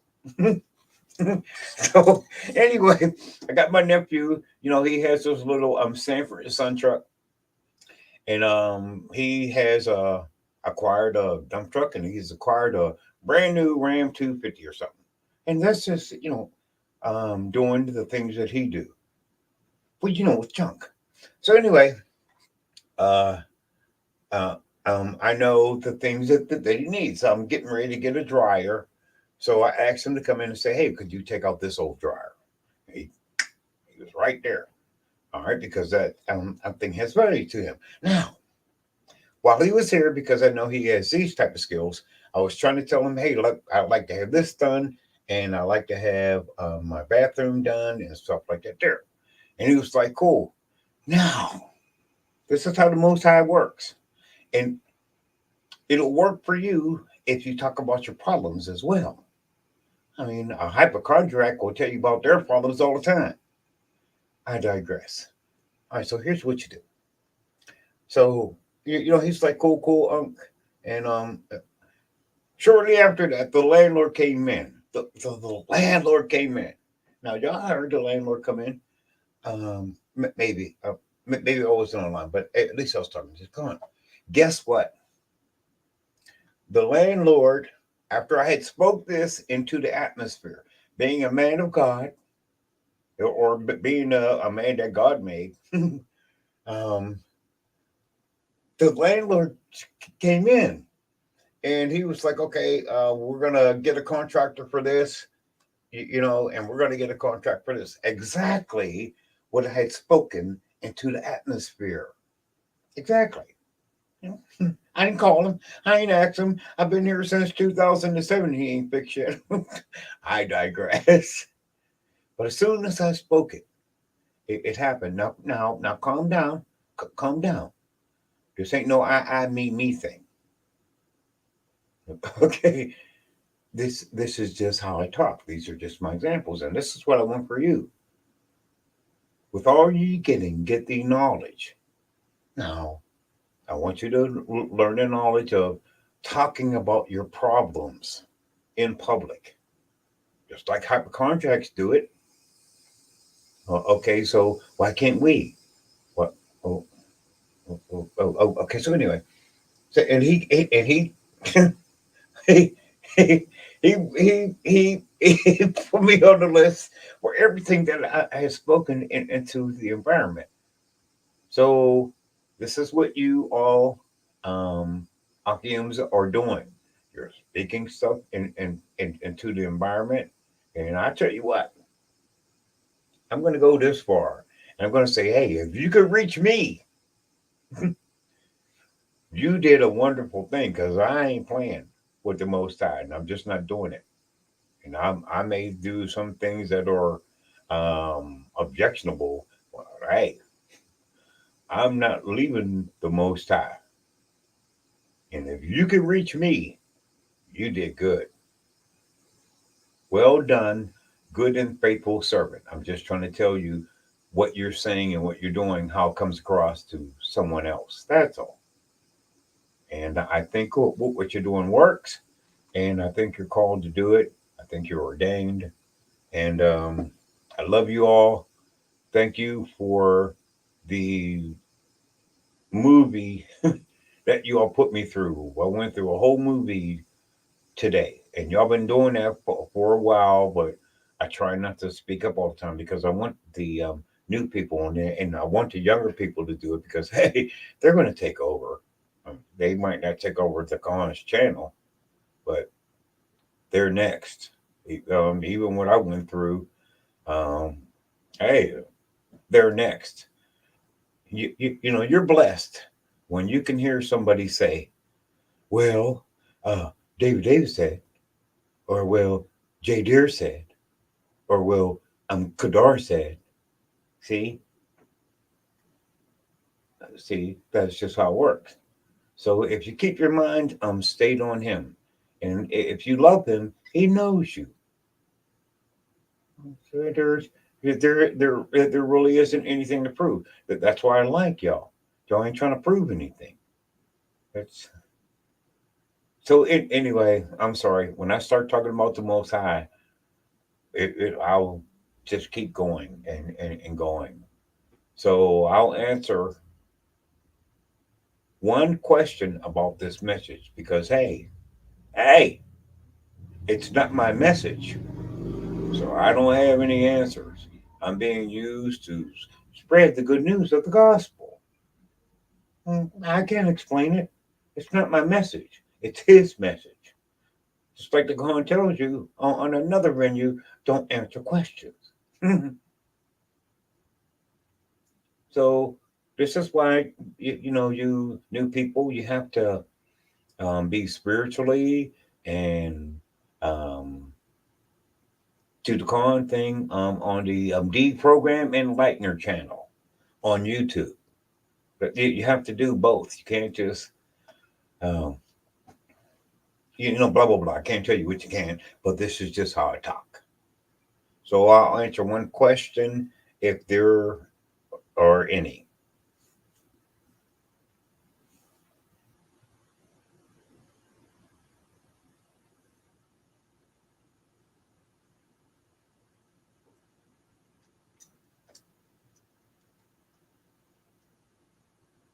So anyway, I got my nephew. He has this little Sanford Sun truck, and he has acquired a dump truck, and he's acquired a brand new Ram 250 or something. And that's just doing the things that he do. Well, it's junk. So anyway, I know the things that he needs. So I'm getting ready to get a dryer. So I asked him to come in and say, "Hey, could you take out this old dryer?" He was right there. All right, because that thing has value to him. Now, while he was here, because I know he has these type of skills, I was trying to tell him, "Hey, look, I'd like to have this done, and I like to have my bathroom done and stuff like that there." And he was like, "Cool." Now, this is how the Most High works. And it'll work for you if you talk about your problems as well. I mean, a hypochondriac will tell you about their problems all the time. I digress. All right, so here's what you do. So, he's like, "Cool, Unc." And shortly after that, the landlord came in. The landlord came in. Now, y'all heard the landlord come in? Maybe I wasn't online, but at least I was talking. Just come on. Guess what? The landlord, after I had spoke this into the atmosphere, being a man of God, or being a man that God made, the landlord came in and he was like, "Okay, we're gonna get a contractor for this, and we're gonna get a contract for this." Exactly what I had spoken into the atmosphere. Exactly. I didn't call him. I ain't asked him. I've been here since 2007. He ain't fixed yet. I digress. But as soon as I spoke it happened. Now, calm down. Calm down. This ain't no I, me thing. Okay. This is just how I talk. These are just my examples, and this is what I want for you. With all ye getting, get the knowledge. Now, I want you to learn the knowledge of talking about your problems in public, just like hypochondriacs do it. Okay, so why can't we? What? Okay. So anyway, and he he put me on the list for everything that I have spoken into the environment. So this is what you all Akims are doing. You're speaking stuff into the environment. And I tell you what, I'm going to go this far. And I'm going to say, hey, if you could reach me, you did a wonderful thing, because I ain't playing with the Most High, and I'm just not doing it. And I may do some things that are objectionable. Well, hey, I'm not leaving the Most High. And if you can reach me, you did good. Well done, good and faithful servant. I'm just trying to tell you what you're saying and what you're doing, how it comes across to someone else. That's all. And I think what you're doing works, and I think you're called to do it. I think you're ordained, and I love you all. Thank you for the movie that you all put me through. I went through a whole movie today, and y'all been doing that for a while, but I try not to speak up all the time because I want the new people on there, and I want the younger people to do it because hey, they're going to take over. They might not take over the Kahan's channel, but they're next. Even what I went through, hey, they're next. You know, you're blessed when you can hear somebody say, well, David Davis said, or well, Jay Deere said, or well, Kadar said. See, that's just how it works. So if you keep your mind stayed on him, and if you love him, he knows you. So there really isn't anything to prove. That's why I like y'all. Y'all ain't trying to prove anything. That's so. Anyway, I'm sorry. When I start talking about the Most High, I'll just keep going and going. So I'll answer one question about this message because hey, it's not my message. So I don't have any answers. I'm being used to spread the good news of the gospel. I can't explain it. It's not my message. It's his message. Just like the Kahan tells you on another venue, don't answer questions. So this is why you know, you new people, you have to be spiritually and do the Kahan thing on the D program and Lightner channel on YouTube. But you have to do both. You can't just you know, blah blah blah. I can't tell you what you can, but this is just how I talk. So I'll answer one question if there are any.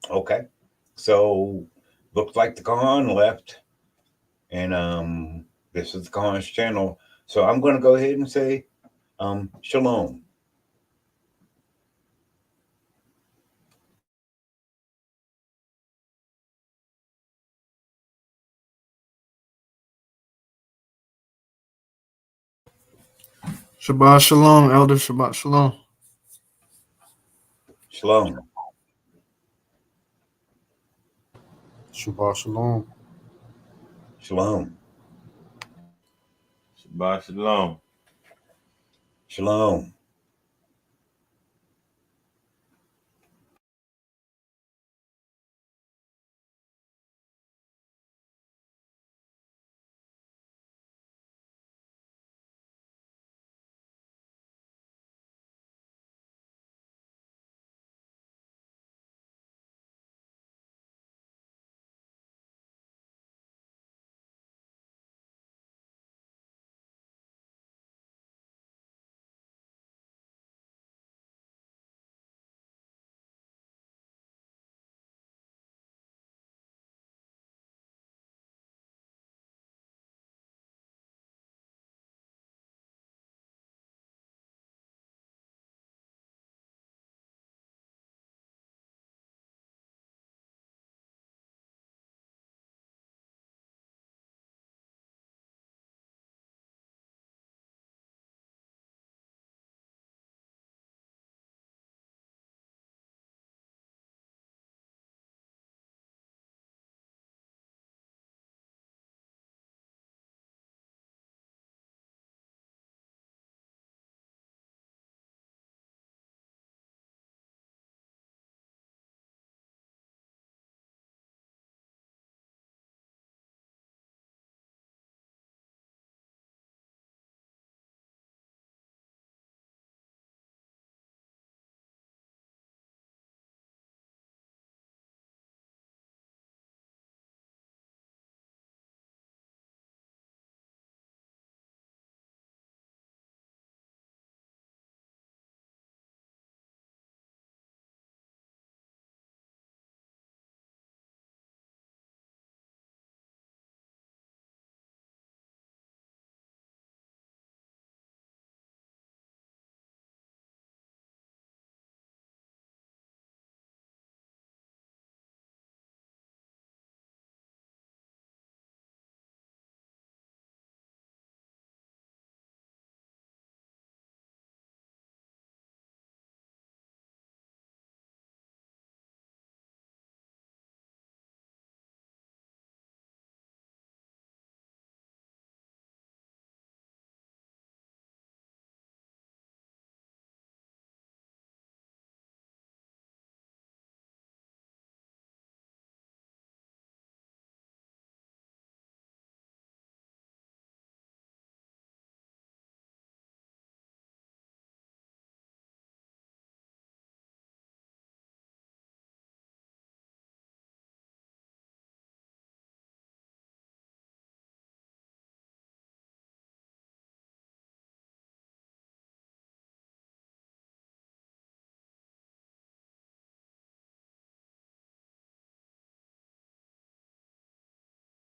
Okay. So looks like the Kahan left, and this is the Kahan's channel. So I'm going to go ahead and say shalom. Shabbat shalom, elder. Shabbat shalom. Shalom. Shabbat shalom. Shalom. Shabbat shalom. Shalom.